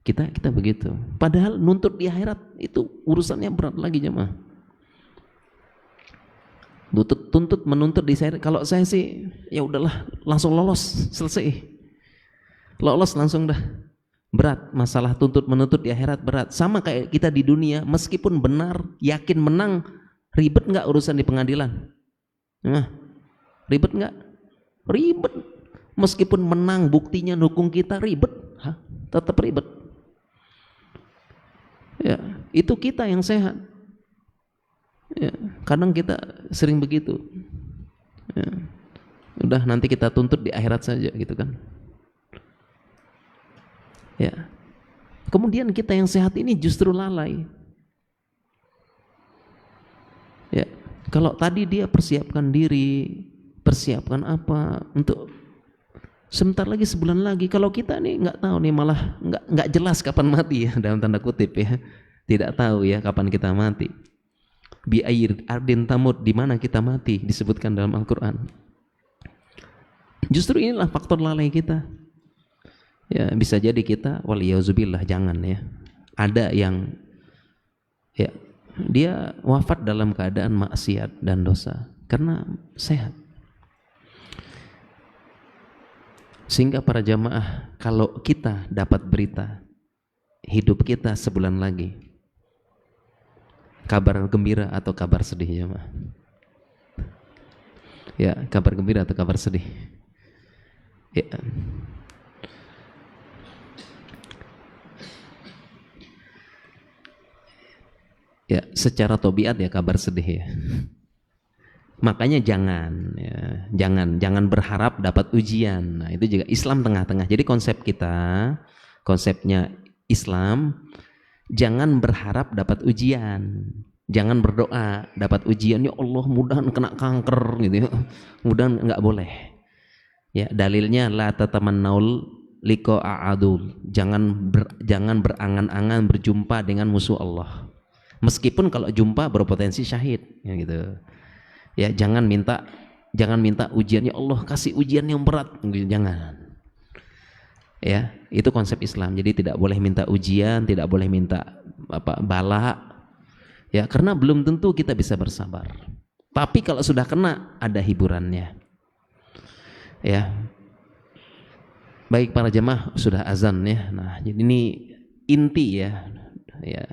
Kita begitu. Padahal nuntut di akhirat itu urusannya berat lagi jemaah. Menuntut di akhirat. Kalau saya sih ya udahlah, langsung lolos, selesai. Lolos langsung dah. Berat masalah menuntut di akhirat berat. Sama kayak kita di dunia, meskipun benar, yakin menang, ribet nggak urusan di pengadilan? Nah, ribet nggak? Ribet. Meskipun menang, buktinya dukung kita, ribet. Tetap ribet. Ya, itu kita yang sehat. Ya, kadang kita sering begitu. Ya, udah nanti kita tuntut di akhirat saja gitu kan. Ya. Kemudian kita yang sehat ini justru lalai. Ya, kalau tadi dia persiapkan diri, persiapkan apa untuk sebentar lagi, sebulan lagi. Kalau kita nih nggak tahu nih, malah nggak jelas kapan mati ya, dalam tanda kutip ya, tidak tahu ya kapan kita mati. Bi air ardin tamut, di mana kita mati disebutkan dalam Al-Quran. Justru inilah faktor lalai kita. Ya, bisa jadi kita waliyauzubillah, jangan ya. Ada yang ya dia wafat dalam keadaan maksiat dan dosa karena sehat. Sehingga para jamaah, kalau kita dapat berita hidup kita sebulan lagi, kabar gembira atau kabar sedih jamaah? Ya, kabar gembira atau kabar sedih? Ya. Ya, secara tabiat ya kabar sedih ya. Makanya jangan berharap dapat ujian. Nah, itu juga Islam tengah-tengah. Jadi konsepnya Islam, jangan berharap dapat ujian. Jangan berdoa dapat ujian, ya Allah mudahan kena kanker gitu ya. Mudahan enggak boleh. Ya, dalilnya la tatamannaul liqa'a adul. Jangan berangan-angan berjumpa dengan musuh Allah. Meskipun kalau jumpa berpotensi syahid, ya gitu. Ya, jangan minta ujian, ya Allah kasih ujian yang berat, jangan. Ya, itu konsep Islam. Jadi tidak boleh minta ujian, tidak boleh minta bala. Ya, karena belum tentu kita bisa bersabar. Tapi kalau sudah kena, ada hiburannya. Ya. Baik para jemaah, sudah azan ya. Nah, jadi ini inti ya. Ya.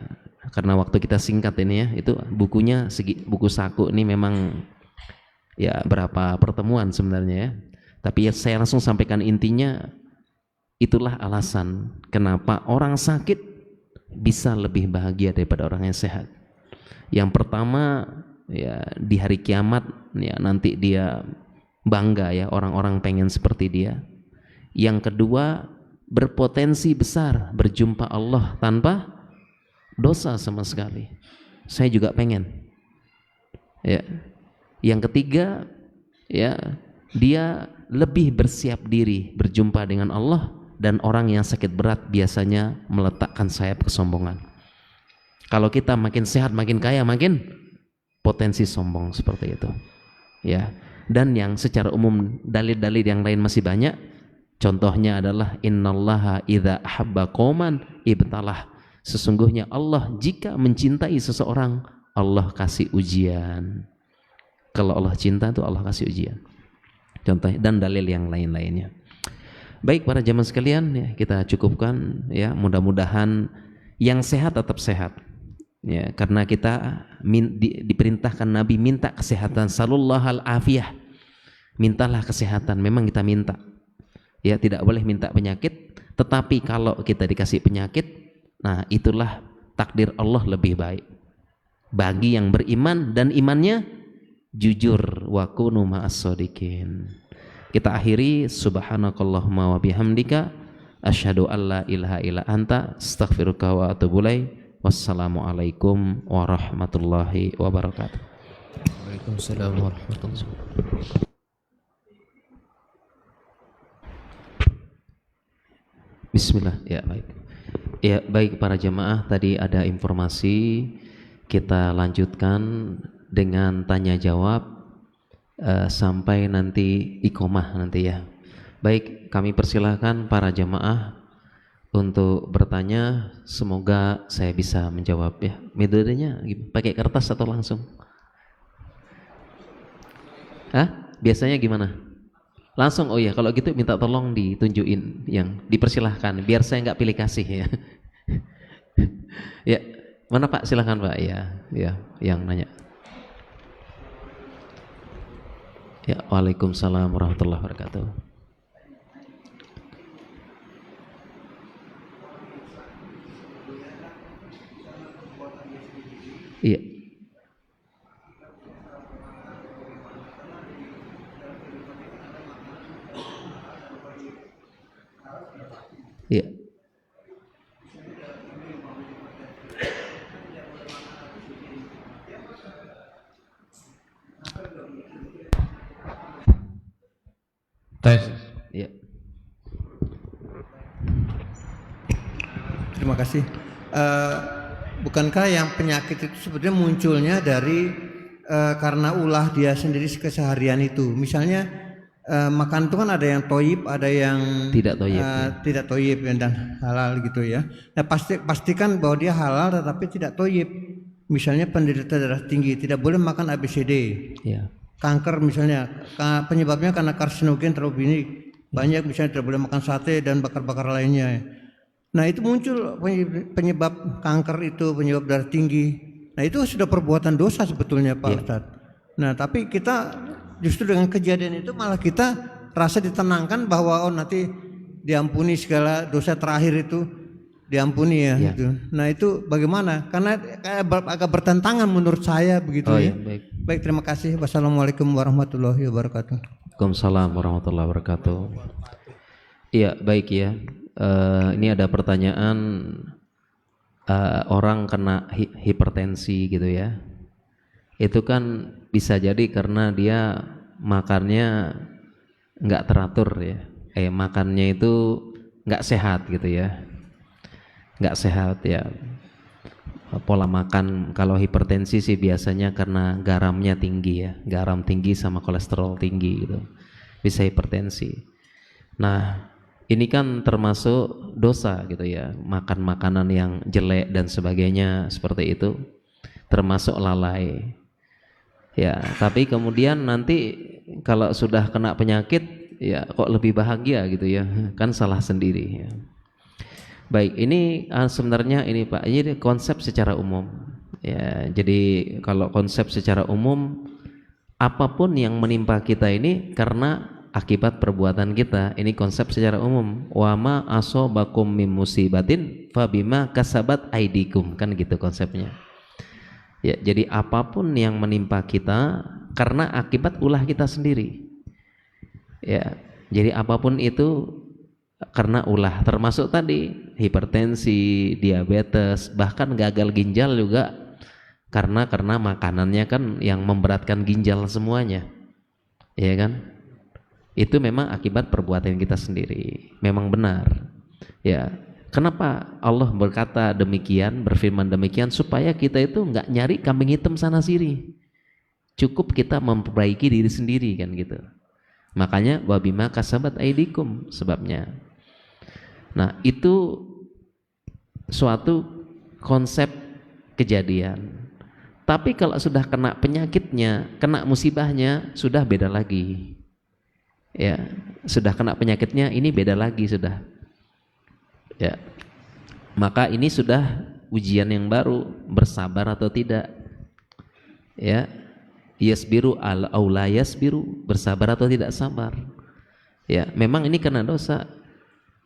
Karena waktu kita singkat ini ya, itu bukunya buku saku ini memang ya berapa pertemuan sebenarnya ya. Tapi ya saya langsung sampaikan intinya, itulah alasan kenapa orang sakit bisa lebih bahagia daripada orang yang sehat. Yang pertama ya di hari kiamat ya nanti dia bangga ya orang-orang pengen seperti dia. Yang kedua berpotensi besar berjumpa Allah tanpa dosa sama sekali. Saya juga pengen. Ya. Yang ketiga, ya, dia lebih bersiap diri berjumpa dengan Allah, dan orang yang sakit berat biasanya meletakkan sayap kesombongan. Kalau kita makin sehat, makin kaya, makin potensi sombong seperti itu. Ya. Dan yang secara umum dalil-dalil yang lain masih banyak. Contohnya adalah innallaha idza ahabba qauman ibtalah. Sesungguhnya Allah jika mencintai seseorang, Allah kasih ujian. Kalau Allah cinta itu Allah kasih ujian. Contoh dan dalil yang lain-lainnya. Baik para jamaah sekalian, ya, kita cukupkan ya. Mudah-mudahan yang sehat tetap sehat. Ya, karena kita diperintahkan Nabi minta kesehatan, sallallahu al-afiyah. Mintalah kesehatan, memang kita minta. Ya, tidak boleh minta penyakit, tetapi kalau kita dikasih penyakit, nah itulah takdir Allah lebih baik bagi yang beriman dan imannya jujur, wa kunu ma'as shodiqin. Kita akhiri subhanakallahumma wa bihamdika asyhadu alla ilaha illa anta astaghfiruka wa atubu ilaik. Wassalamualaikum warahmatullahi wabarakatuh. Waalaikumsalam warahmatullahi wabarakatuh. Bismillah. Ya, baik. Ya, baik para jemaah, tadi ada informasi, kita lanjutkan dengan tanya jawab sampai nanti iqomah nanti ya. Baik, kami persilahkan para jemaah untuk bertanya, semoga saya bisa menjawab ya. Metodenya pakai kertas atau langsung? Biasanya gimana? Langsung, oh ya, kalau gitu minta tolong ditunjukin yang dipersilahkan, biar saya nggak pilih kasih ya. Ya, mana Pak? Silahkan Pak. Ya, yang nanya. Ya, waalaikumsalam warahmatullahi wabarakatuh. Iya. Iya. Tes. Iya. Terima kasih. Bukankah yang penyakit itu sebenarnya munculnya dari karena ulah dia sendiri keseharian itu? Misalnya makan itu kan ada yang toyib, ada yang Tidak toyib, tidak toyib ya, dan halal gitu ya. Nah, pastikan bahwa dia halal tetapi tidak toyib. Misalnya penderita darah tinggi tidak boleh makan ABCD. ya. Kanker misalnya penyebabnya karena karsinogen terlebih banyak, misalnya tidak boleh makan sate dan bakar-bakar lainnya. Nah itu muncul penyebab kanker itu, penyebab darah tinggi. Nah itu sudah perbuatan dosa sebetulnya Pak Ustadz. Nah tapi kita justru dengan kejadian itu malah kita rasa ditenangkan bahwa oh nanti diampuni segala dosa terakhir itu, diampuni ya. Gitu. Nah itu bagaimana? Karena agak bertentangan menurut saya begitu ya. Baik. Baik, terima kasih. Wassalamualaikum warahmatullahi wabarakatuh. Waalaikumsalam warahmatullahi wabarakatuh. Iya, baik ya. Ini ada pertanyaan, orang kena hipertensi gitu ya. Itu kan bisa jadi karena dia makannya nggak teratur ya. Makannya itu nggak sehat gitu ya. Nggak sehat ya. Pola makan kalau hipertensi sih biasanya karena garamnya tinggi ya, garam tinggi sama kolesterol tinggi gitu, bisa hipertensi. Nah ini kan termasuk dosa gitu ya, makan makanan yang jelek dan sebagainya seperti itu, termasuk lalai ya. Tapi kemudian nanti kalau sudah kena penyakit ya kok lebih bahagia gitu ya, kan salah sendiri ya. Baik, ini sebenarnya ini Pak, ini konsep secara umum ya. Jadi kalau konsep secara umum, apapun yang menimpa kita ini karena akibat perbuatan kita, ini konsep secara umum. Wa ma asobakum mim musibatin fabima kasabat aidikum, kan gitu konsepnya ya. Jadi apapun yang menimpa kita karena akibat ulah kita sendiri ya. Jadi apapun itu karena ulah, termasuk tadi hipertensi, diabetes, bahkan gagal ginjal juga karena makanannya kan yang memberatkan ginjal semuanya, ya kan? Itu memang akibat perbuatan kita sendiri, memang benar. Ya, kenapa Allah berkata demikian, berfirman demikian supaya kita itu nggak nyari kambing hitam sana sini, cukup kita memperbaiki diri sendiri kan gitu. Makanya wabima kasabat aidikum sebabnya. Nah itu suatu konsep kejadian. Tapi kalau sudah kena penyakitnya, kena musibahnya, sudah beda lagi. Ya, sudah kena penyakitnya, ini beda lagi sudah. Ya, maka ini sudah ujian yang baru, bersabar atau tidak. Ya, yasbiru au la yasbiru, bersabar atau tidak sabar. Ya, memang ini karena dosa.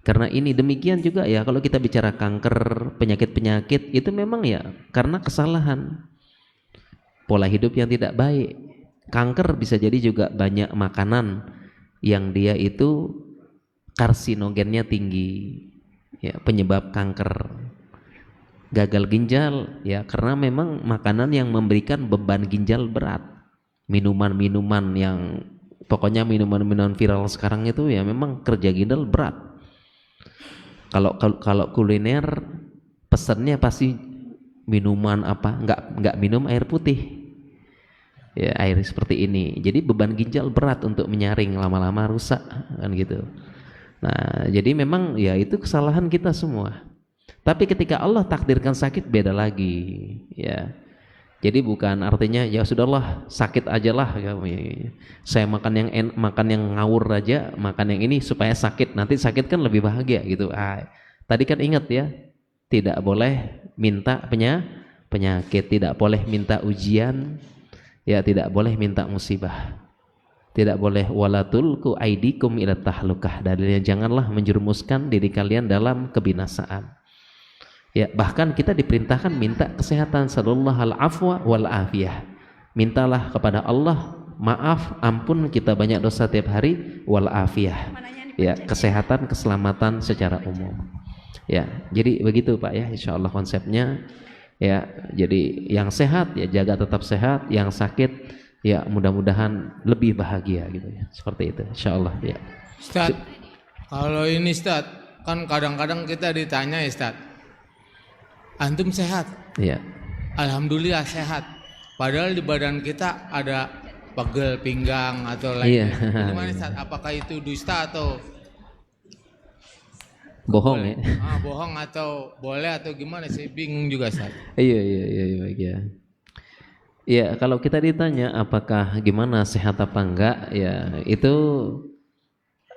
Karena ini demikian juga ya, kalau kita bicara kanker, penyakit-penyakit itu memang ya karena kesalahan pola hidup yang tidak baik. Kanker bisa jadi juga banyak makanan yang dia itu karsinogennya tinggi ya, penyebab kanker. Gagal ginjal ya karena memang makanan yang memberikan beban ginjal berat. Minuman-minuman yang pokoknya minuman-minuman viral sekarang itu ya memang kerja ginjal berat. Kalau kuliner pesannya pasti minuman apa, nggak minum air putih ya, air seperti ini. Jadi beban ginjal berat untuk menyaring, lama-lama rusak kan gitu. Nah jadi memang ya itu kesalahan kita semua. Tapi ketika Allah takdirkan sakit beda lagi ya. Jadi bukan artinya ya sudahlah sakit aja lah ya. Saya makan yang ngawur aja, makan yang ini supaya sakit, nanti sakit kan lebih bahagia gitu. Tadi kan ingat ya, tidak boleh minta penyakit, tidak boleh minta ujian, ya tidak boleh minta musibah, tidak boleh walatulku aidikum ila tahlukah. Dalilnya janganlah menjerumuskan diri kalian dalam kebinasaan. Ya, bahkan kita diperintahkan minta kesehatan, sallallahu al-afwa wal afiyah. Mintalah kepada Allah maaf, ampun kita banyak dosa tiap hari, wal afiyah. Ya, kesehatan, keselamatan secara umum. Ya, jadi begitu Pak ya, insyaallah konsepnya. Ya, jadi yang sehat ya jaga tetap sehat, yang sakit ya mudah-mudahan lebih bahagia gitu ya. Seperti itu insyaallah ya. Ustaz, kalau ini Ustaz, kan kadang-kadang kita ditanya ya Ustaz, antum sehat? Iya. Alhamdulillah sehat. Padahal di badan kita ada pegel pinggang atau Iya. lainnya. Gimana Ustaz? Apakah itu dusta atau Bohong ya. bohong atau boleh atau gimana sih? Bingung juga Ustaz. Iya, iya, iya, iya, baik ya. Ya, kalau kita ditanya apakah gimana sehat apa enggak, ya itu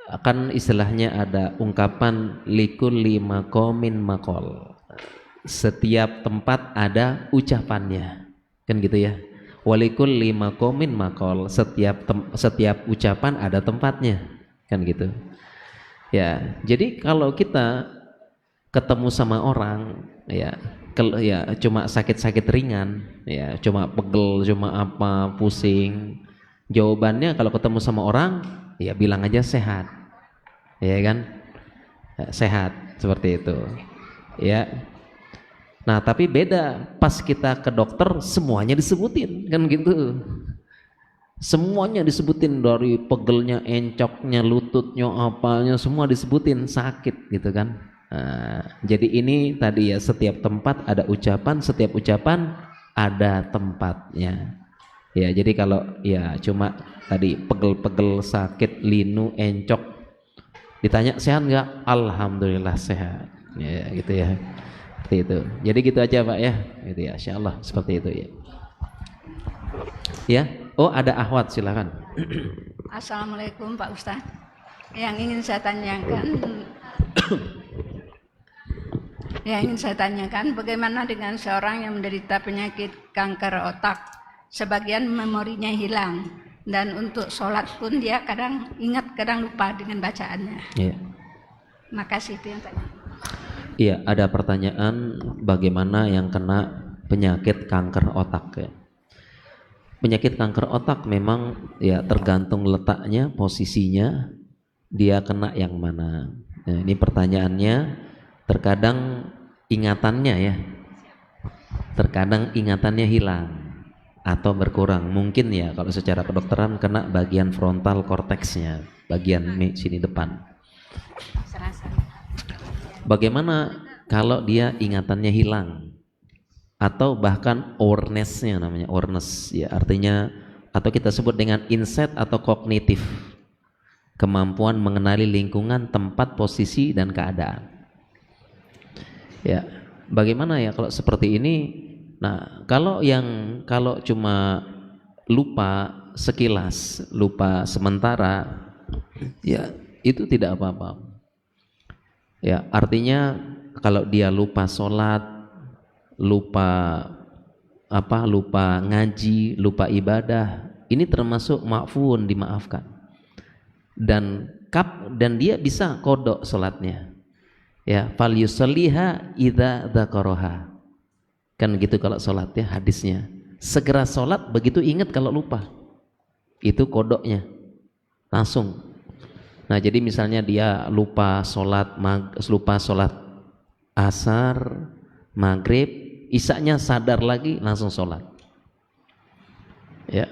akan istilahnya ada ungkapan likulli maqamin maqal. Setiap tempat ada ucapannya. Kan gitu ya. Walikulli maqamin maqal. Setiap ucapan ada tempatnya. Kan gitu. Ya, jadi kalau kita ketemu sama orang ya cuma sakit-sakit ringan ya, cuma pegel, cuma apa, pusing, jawabannya kalau ketemu sama orang ya bilang aja sehat, ya kan, ya, sehat seperti itu ya. Nah tapi beda pas kita ke dokter semuanya disebutin kan gitu, semuanya disebutin dari pegelnya, encoknya, lututnya, apanya semua disebutin sakit gitu kan. Nah, jadi ini tadi ya, setiap tempat ada ucapan, setiap ucapan ada tempatnya. Ya, jadi kalau ya cuma tadi pegel-pegel, sakit, linu, encok, ditanya sehat nggak? Alhamdulillah sehat. Ya, gitu ya. Seperti itu. Jadi gitu aja Pak ya. Gitu ya, insyaallah seperti itu ya. Ya, oh ada Ahwat silakan. Assalamualaikum Pak Ustadz. Yang ingin saya tanyakan, bagaimana dengan seorang yang menderita penyakit kanker otak? Sebagian memorinya hilang dan untuk sholat pun dia kadang ingat, kadang lupa dengan bacaannya. Iya. Makasih itu yang tanya. Iya, ada pertanyaan bagaimana yang kena penyakit kanker otak ya. Penyakit kanker otak memang ya tergantung letaknya, posisinya, dia kena yang mana. Nah, ini pertanyaannya, terkadang ingatannya ya, terkadang ingatannya hilang atau berkurang. Mungkin ya kalau secara kedokteran kena bagian frontal korteksnya, bagian sini depan. Bagaimana kalau dia ingatannya hilang? Atau bahkan awareness-nya, namanya awareness ya, artinya atau kita sebut dengan insight atau kognitif, kemampuan mengenali lingkungan, tempat, posisi dan keadaan. Ya, bagaimana ya kalau seperti ini? Nah, kalau cuma lupa sekilas, lupa sementara, ya itu tidak apa-apa. Ya, artinya kalau dia lupa sholat, lupa ngaji, lupa ibadah, ini termasuk ma'fun, dimaafkan. Dan dia bisa qada salatnya. Ya, fal yusalliha idza dzakaraha. Kan gitu kalau salat ya, hadisnya. Segera salat begitu ingat, kalau lupa. Itu qadanya. Langsung. Nah, jadi misalnya dia lupa salat asar, maghrib, isaknya sadar lagi, langsung sholat ya,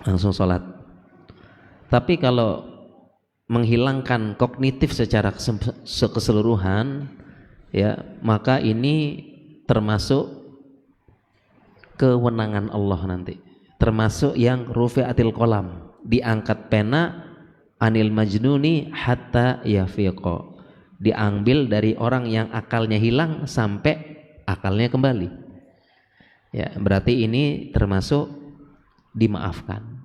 langsung sholat. Tapi kalau menghilangkan kognitif secara keseluruhan ya, maka ini termasuk kewenangan Allah nanti, termasuk yang rufi'atil qalam, diangkat pena anil majnuni hatta yafiqa, diambil dari orang yang akalnya hilang sampai akalnya kembali. Ya, berarti ini termasuk dimaafkan.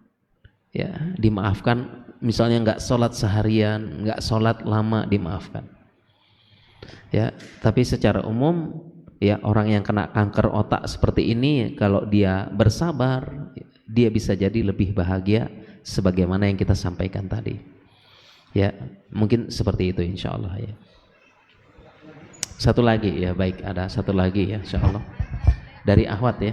Ya, dimaafkan. Misalnya nggak sholat seharian, nggak sholat lama, dimaafkan. Ya, tapi secara umum ya, orang yang kena kanker otak seperti ini, kalau dia bersabar, dia bisa jadi lebih bahagia sebagaimana yang kita sampaikan tadi. Ya, mungkin seperti itu insyaallah ya. Satu lagi ya, baik, ada satu lagi ya insyaallah. Dari Ahwat ya.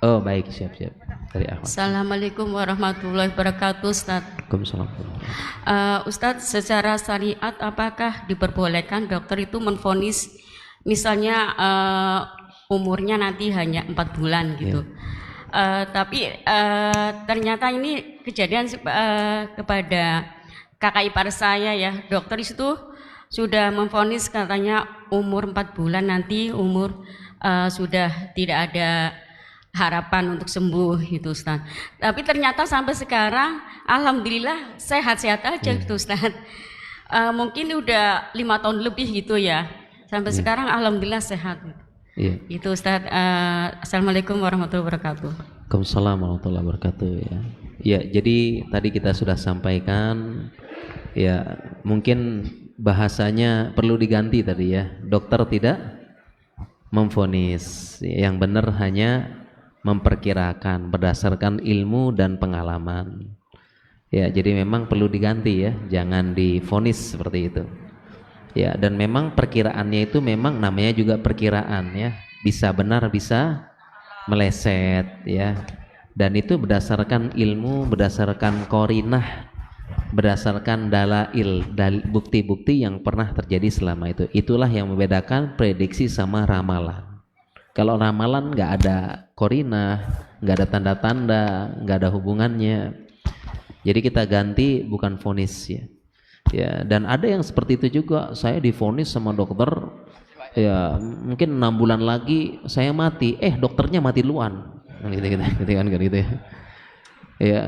Oh baik, siap-siap. Dari Ahwat. Assalamualaikum warahmatullahi wabarakatuh, Ustaz. Waalaikumsalam. Ustaz, secara syariat apakah diperbolehkan dokter itu menvonis misalnya umurnya nanti hanya 4 bulan gitu. Tapi ternyata ini kejadian kepada kakak ipar saya ya. Dokter itu sudah memvonis katanya umur 4 bulan nanti sudah tidak ada harapan untuk sembuh gitu Ustaz. Tapi ternyata sampai sekarang alhamdulillah sehat-sehat aja gitu Ustaz. Mungkin udah 5 tahun lebih gitu ya. Sampai sekarang alhamdulillah sehat. Iya. Itu Ustaz. Assalamualaikum warahmatullahi wabarakatuh. Waalaikumsalam warahmatullahi wabarakatuh ya. Ya, jadi tadi kita sudah sampaikan ya, mungkin bahasanya perlu diganti tadi ya. Dokter tidak memvonis, yang benar hanya memperkirakan berdasarkan ilmu dan pengalaman. Ya, jadi memang perlu diganti ya, jangan divonis seperti itu. Ya, dan memang perkiraannya itu memang namanya juga perkiraan ya. Bisa benar, bisa meleset ya. Dan itu berdasarkan ilmu, berdasarkan korinah, berdasarkan dalail, bukti-bukti yang pernah terjadi selama itu. Itulah yang membedakan prediksi sama ramalan. Kalau ramalan nggak ada korinah, nggak ada tanda-tanda, nggak ada hubungannya. Jadi kita ganti bukan vonis ya. Ya, dan ada yang seperti itu juga. Saya divonis sama dokter, ya mungkin 6 bulan lagi saya mati. Dokternya mati duluan. Gitu kan gitu ya. Ya,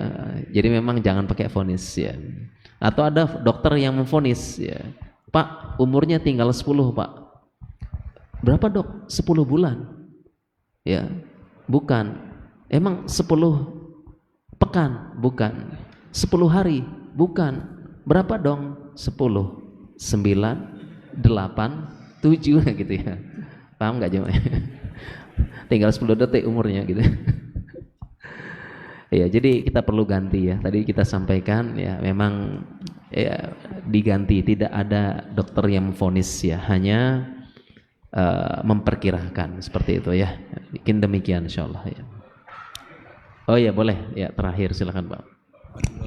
jadi memang jangan pakai vonis ya. Atau ada dokter yang memvonis ya, Pak umurnya tinggal 10 Pak. Berapa dok? 10 bulan. Ya, bukan. Emang 10 pekan? Bukan. 10 hari? Bukan. Berapa dong? 10, 9, 8, 7 gitu ya. Paham nggak jemaah? Tinggal 10 detik umurnya gitu. Ya, jadi kita perlu ganti ya. Tadi kita sampaikan ya, memang ya diganti, tidak ada dokter yang memvonis ya, hanya memperkirakan seperti itu ya. Mungkin demikian insyaallah ya. Oh ya, boleh ya, terakhir silakan Pak.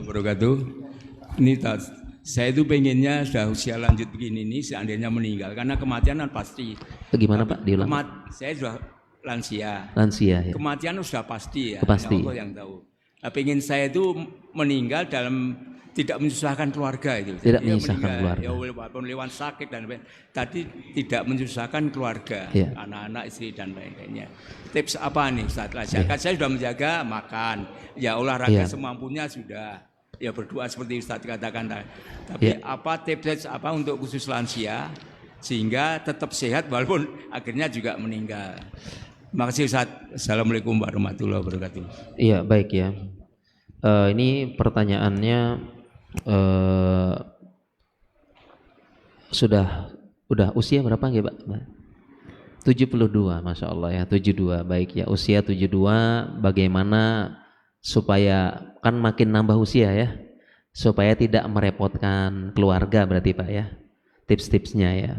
Wabarakatuh. Ini saya itu pengennya sudah usia lanjut begini ini seandainya meninggal, karena kematian kan pasti. Gimana Pak? Diulang. Saya sudah lansia. Lansia ya. Kematian sudah pasti ya. Pasti. Allah yang tahu. Nah, pengen saya itu meninggal dalam tidak menyusahkan keluarga itu. Tidak menyusahkan keluarga. Ya walaupun lewat sakit dan lain-lain. Tadi tidak menyusahkan keluarga, ya. Anak-anak, istri dan lain-lainnya. Tips apa nih setelah zakat? Saya sudah menjaga makan, ya olahraga semampunya sudah. Ya berdoa seperti Ustaz katakan. Tapi apa tips apa untuk khusus lansia sehingga tetap sehat walaupun akhirnya juga meninggal? Terima kasih Ustaz. Assalamualaikum warahmatullahi wabarakatuh. Iya, baik ya. Ini pertanyaannya udah usia berapa nggih Pak? 72, Masya Allah ya, 72. Baik ya, usia 72, bagaimana supaya, kan makin nambah usia ya, supaya tidak merepotkan keluarga berarti Pak ya. Tips-tipsnya ya,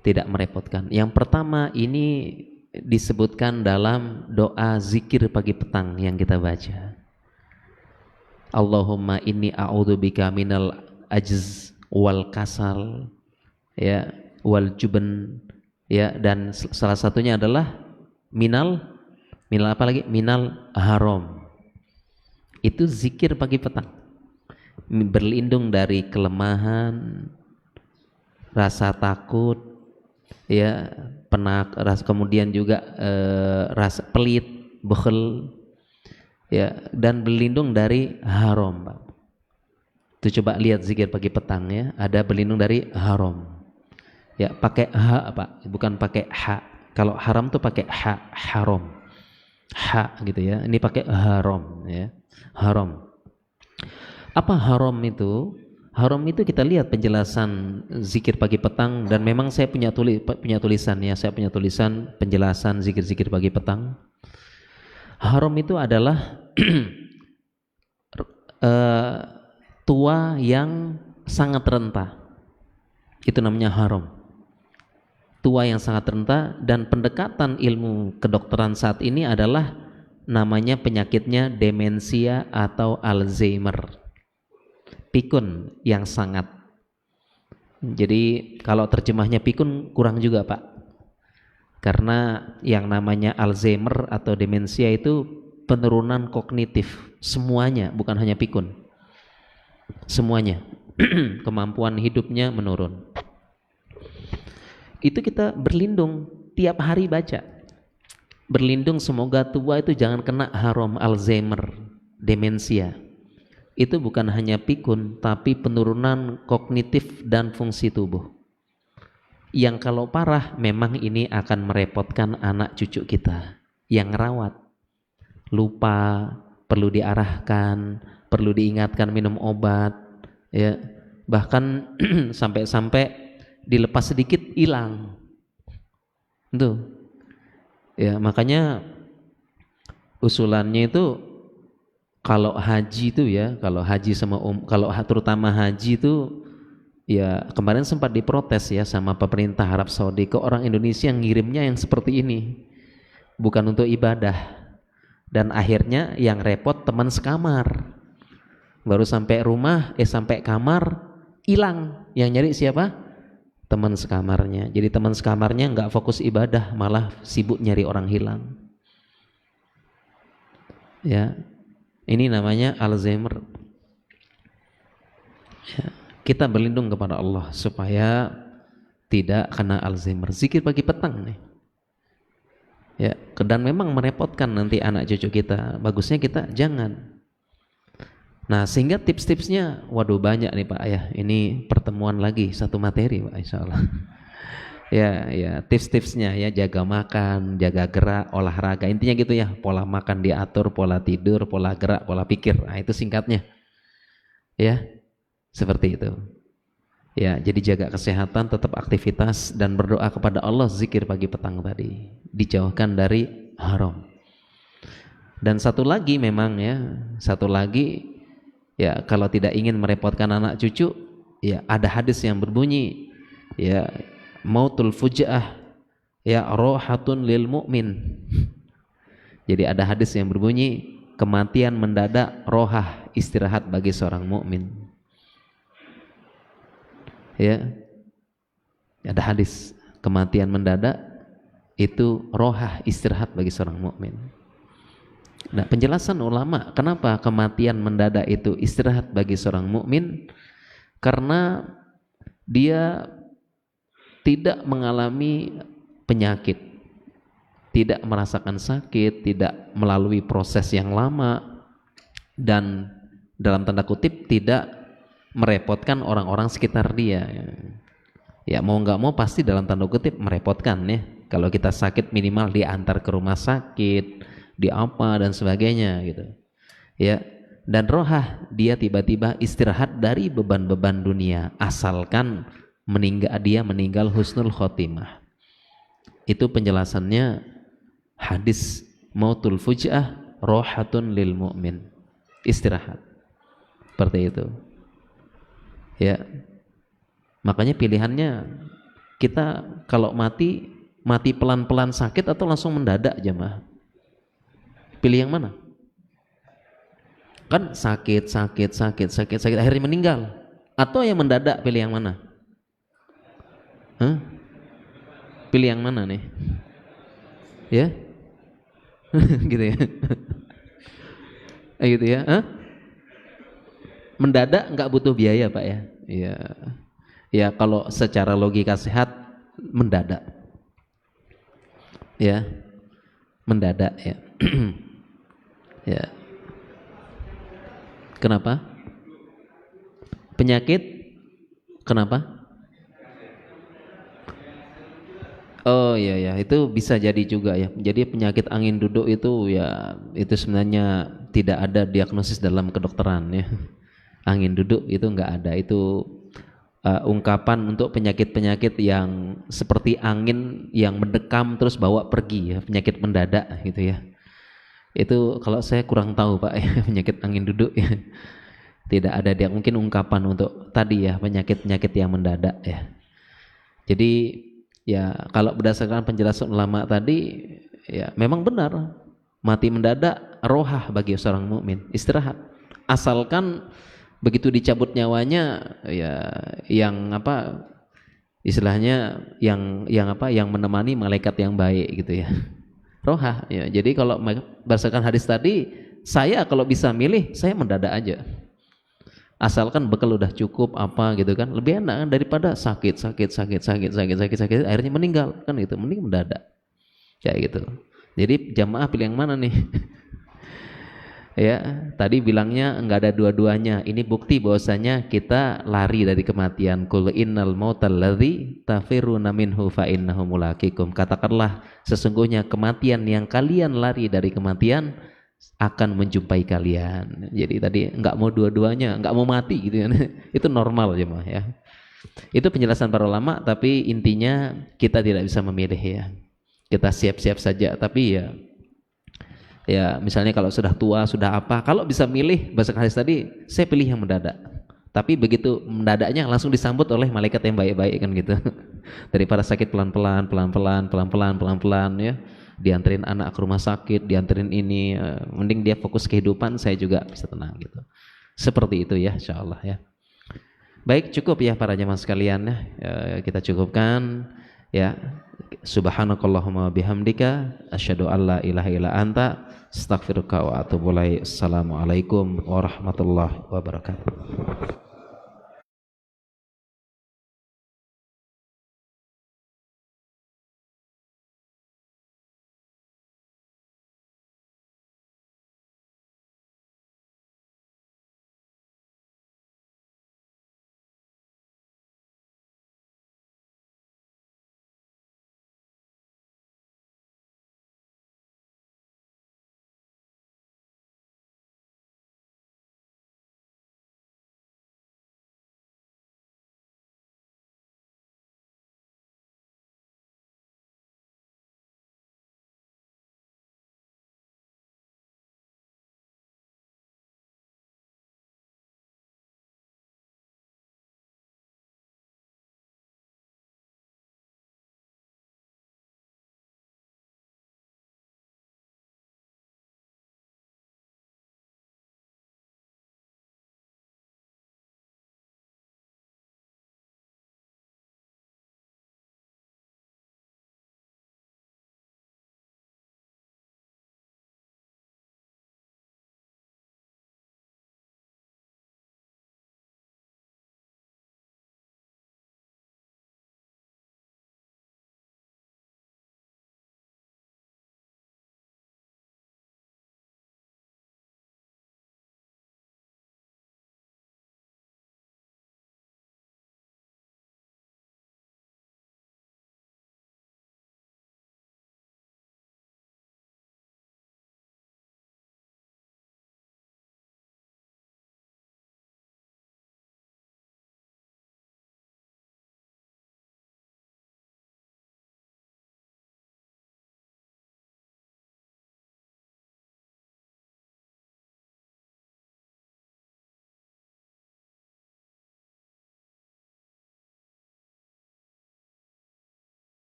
tidak merepotkan. Yang pertama ini disebutkan dalam doa zikir pagi petang yang kita baca. Allahumma inni a'udzubika minal ajz wal kasal ya wal juban ya, dan salah satunya adalah minal apa lagi? Minal haram. Itu zikir pagi petang. Berlindung dari kelemahan, rasa takut ya, kemudian juga rasa pelit, bukhel ya, dan berlindung dari haram Pak. Itu coba lihat zikir pagi petang ya, ada berlindung dari haram ya, pakai ha Pak, bukan pakai ha. Kalau haram tuh pakai ha, haram, ha gitu ya. Ini pakai haram ya, haram. Apa haram itu? Haram itu kita lihat penjelasan zikir pagi petang, dan memang saya punya tulisannya, saya punya tulisan penjelasan zikir-zikir pagi petang. Haram itu adalah tua yang sangat renta. Itu namanya haram. Tua yang sangat renta, dan pendekatan ilmu kedokteran saat ini adalah namanya penyakitnya demensia atau Alzheimer. Pikun yang sangat. Jadi kalau terjemahnya pikun kurang juga Pak. Karena yang namanya Alzheimer atau demensia itu penurunan kognitif semuanya, bukan hanya pikun. Semuanya. Kemampuan hidupnya menurun. Itu kita berlindung tiap hari baca. berlindung semoga tua itu jangan kena haram Alzheimer, demensia. Itu bukan hanya pikun, tapi penurunan kognitif dan fungsi tubuh. Yang kalau parah memang ini akan merepotkan anak cucu kita yang rawat. Lupa, perlu diarahkan, perlu diingatkan minum obat, ya. Bahkan sampai-sampai dilepas sedikit hilang. Tuh. Ya, makanya usulannya itu kalau haji itu ya, kalau haji sama kalau terutama haji itu ya, kemarin sempat diprotes ya sama pemerintah Arab Saudi, ke orang Indonesia yang ngirimnya yang seperti ini, bukan untuk ibadah. Dan akhirnya yang repot teman sekamar, baru sampai rumah sampai kamar hilang, yang nyari siapa? Teman sekamarnya. Jadi teman sekamarnya nggak fokus ibadah, malah sibuk nyari orang hilang. Ya, ini namanya Alzheimer. Ya, kita berlindung kepada Allah supaya tidak kena Alzheimer. Zikir pagi petang nih. Ya, dan memang merepotkan nanti anak cucu kita. Bagusnya kita jangan. Nah, sehingga tips-tipsnya, waduh banyak nih Pak ya. Ini pertemuan lagi satu materi Pak, insya Allah. Ya, tips-tipsnya ya, jaga makan, jaga gerak, olahraga. Intinya gitu ya, pola makan diatur, pola tidur, pola gerak, pola pikir. Nah, itu singkatnya. Ya, seperti itu. Ya, jadi jaga kesehatan, tetap aktivitas dan berdoa kepada Allah, zikir pagi petang tadi, dijauhkan dari haram. Dan satu lagi memang ya, ya kalau tidak ingin merepotkan anak cucu, ya ada hadis yang berbunyi, ya mautul fuja'ah, ya rohatun lil mu'min. Jadi ada hadis yang berbunyi, kematian mendadak rohah, istirahat bagi seorang mukmin. Ya, ada hadis kematian mendadak itu rohah, istirahat bagi seorang mukmin. Nah, penjelasan ulama kenapa kematian mendadak itu istirahat bagi seorang mukmin, karena dia tidak mengalami penyakit, tidak merasakan sakit, tidak melalui proses yang lama, dan dalam tanda kutip tidak merepotkan orang-orang sekitar dia. Ya mau nggak mau pasti dalam tanda kutip merepotkan ya. Kalau kita sakit minimal diantar ke rumah sakit, di apa dan sebagainya gitu. Ya, dan rohah dia tiba-tiba istirahat dari beban-beban dunia, asalkan dia meninggal husnul khotimah. Itu penjelasannya hadis mautul fuj'ah rohatun lil mu'min, istirahat. Seperti itu. Ya, makanya pilihannya kita kalau mati pelan-pelan sakit atau langsung mendadak jemaah. Pilih yang mana? Kan sakit akhirnya meninggal, atau yang mendadak, pilih yang mana? Hah? Pilih yang mana nih? Ya? Gitu ya. Gitu ya? Hah? Mendadak nggak butuh biaya Pak ya? Iya. Ya kalau secara logika sehat mendadak. Ya. Mendadak ya. Ya. Kenapa? Penyakit? Kenapa? Oh iya ya, itu bisa jadi juga ya. Jadi penyakit angin duduk itu ya, itu sebenarnya tidak ada diagnosis dalam kedokteran ya. Angin duduk itu enggak ada, itu ungkapan untuk penyakit-penyakit yang seperti angin yang mendekam terus bawa pergi ya, penyakit mendadak gitu ya. Itu kalau saya kurang tahu Pak ya, penyakit angin duduk ya. Tidak ada dia, mungkin ungkapan untuk tadi ya, penyakit-penyakit yang mendadak ya. Jadi ya kalau berdasarkan penjelasan ulama tadi ya memang benar, mati mendadak rohah bagi seorang mukmin, istirahat. Asalkan begitu dicabut nyawanya ya yang apa istilahnya yang menemani malaikat yang baik gitu ya. Rohah ya. Jadi kalau berdasarkan hadis tadi, saya kalau bisa milih saya mendadak aja. Asalkan bekal udah cukup apa gitu kan, lebih enak kan daripada sakit akhirnya meninggal kan gitu, mending mendadak. Kayak gitu. Jadi jamaah pilih yang mana nih? Ya, tadi bilangnya enggak ada dua-duanya. Ini bukti bahwasanya kita lari dari kematian. Qul innal mautal ladzi tafiruna minhu fa innahu mulaqikum. Katakanlah sesungguhnya kematian yang kalian lari dari kematian akan menjumpai kalian. Jadi tadi enggak mau dua-duanya, enggak mau mati gitu ya. Itu normal jemaah ya. Itu penjelasan para ulama, tapi intinya kita tidak bisa memilih ya. Kita siap-siap saja, tapi ya misalnya kalau sudah tua, sudah apa, kalau bisa milih bahasa hadis tadi, saya pilih yang mendadak. Tapi begitu mendadaknya langsung disambut oleh malaikat yang baik-baik kan gitu. Daripada sakit pelan-pelan ya, dianterin anak ke rumah sakit, dianterin ini, mending dia fokus kehidupan, saya juga bisa tenang gitu. Seperti itu ya, insyaallah ya. Baik, cukup ya para jemaah sekalian ya. Kita cukupkan ya. Subhanakallahumma bihamdika asyhadu an la ilaha illa anta astaghfiruka wa atubu ilaik. Assalamualaikum warahmatullahi wabarakatuh.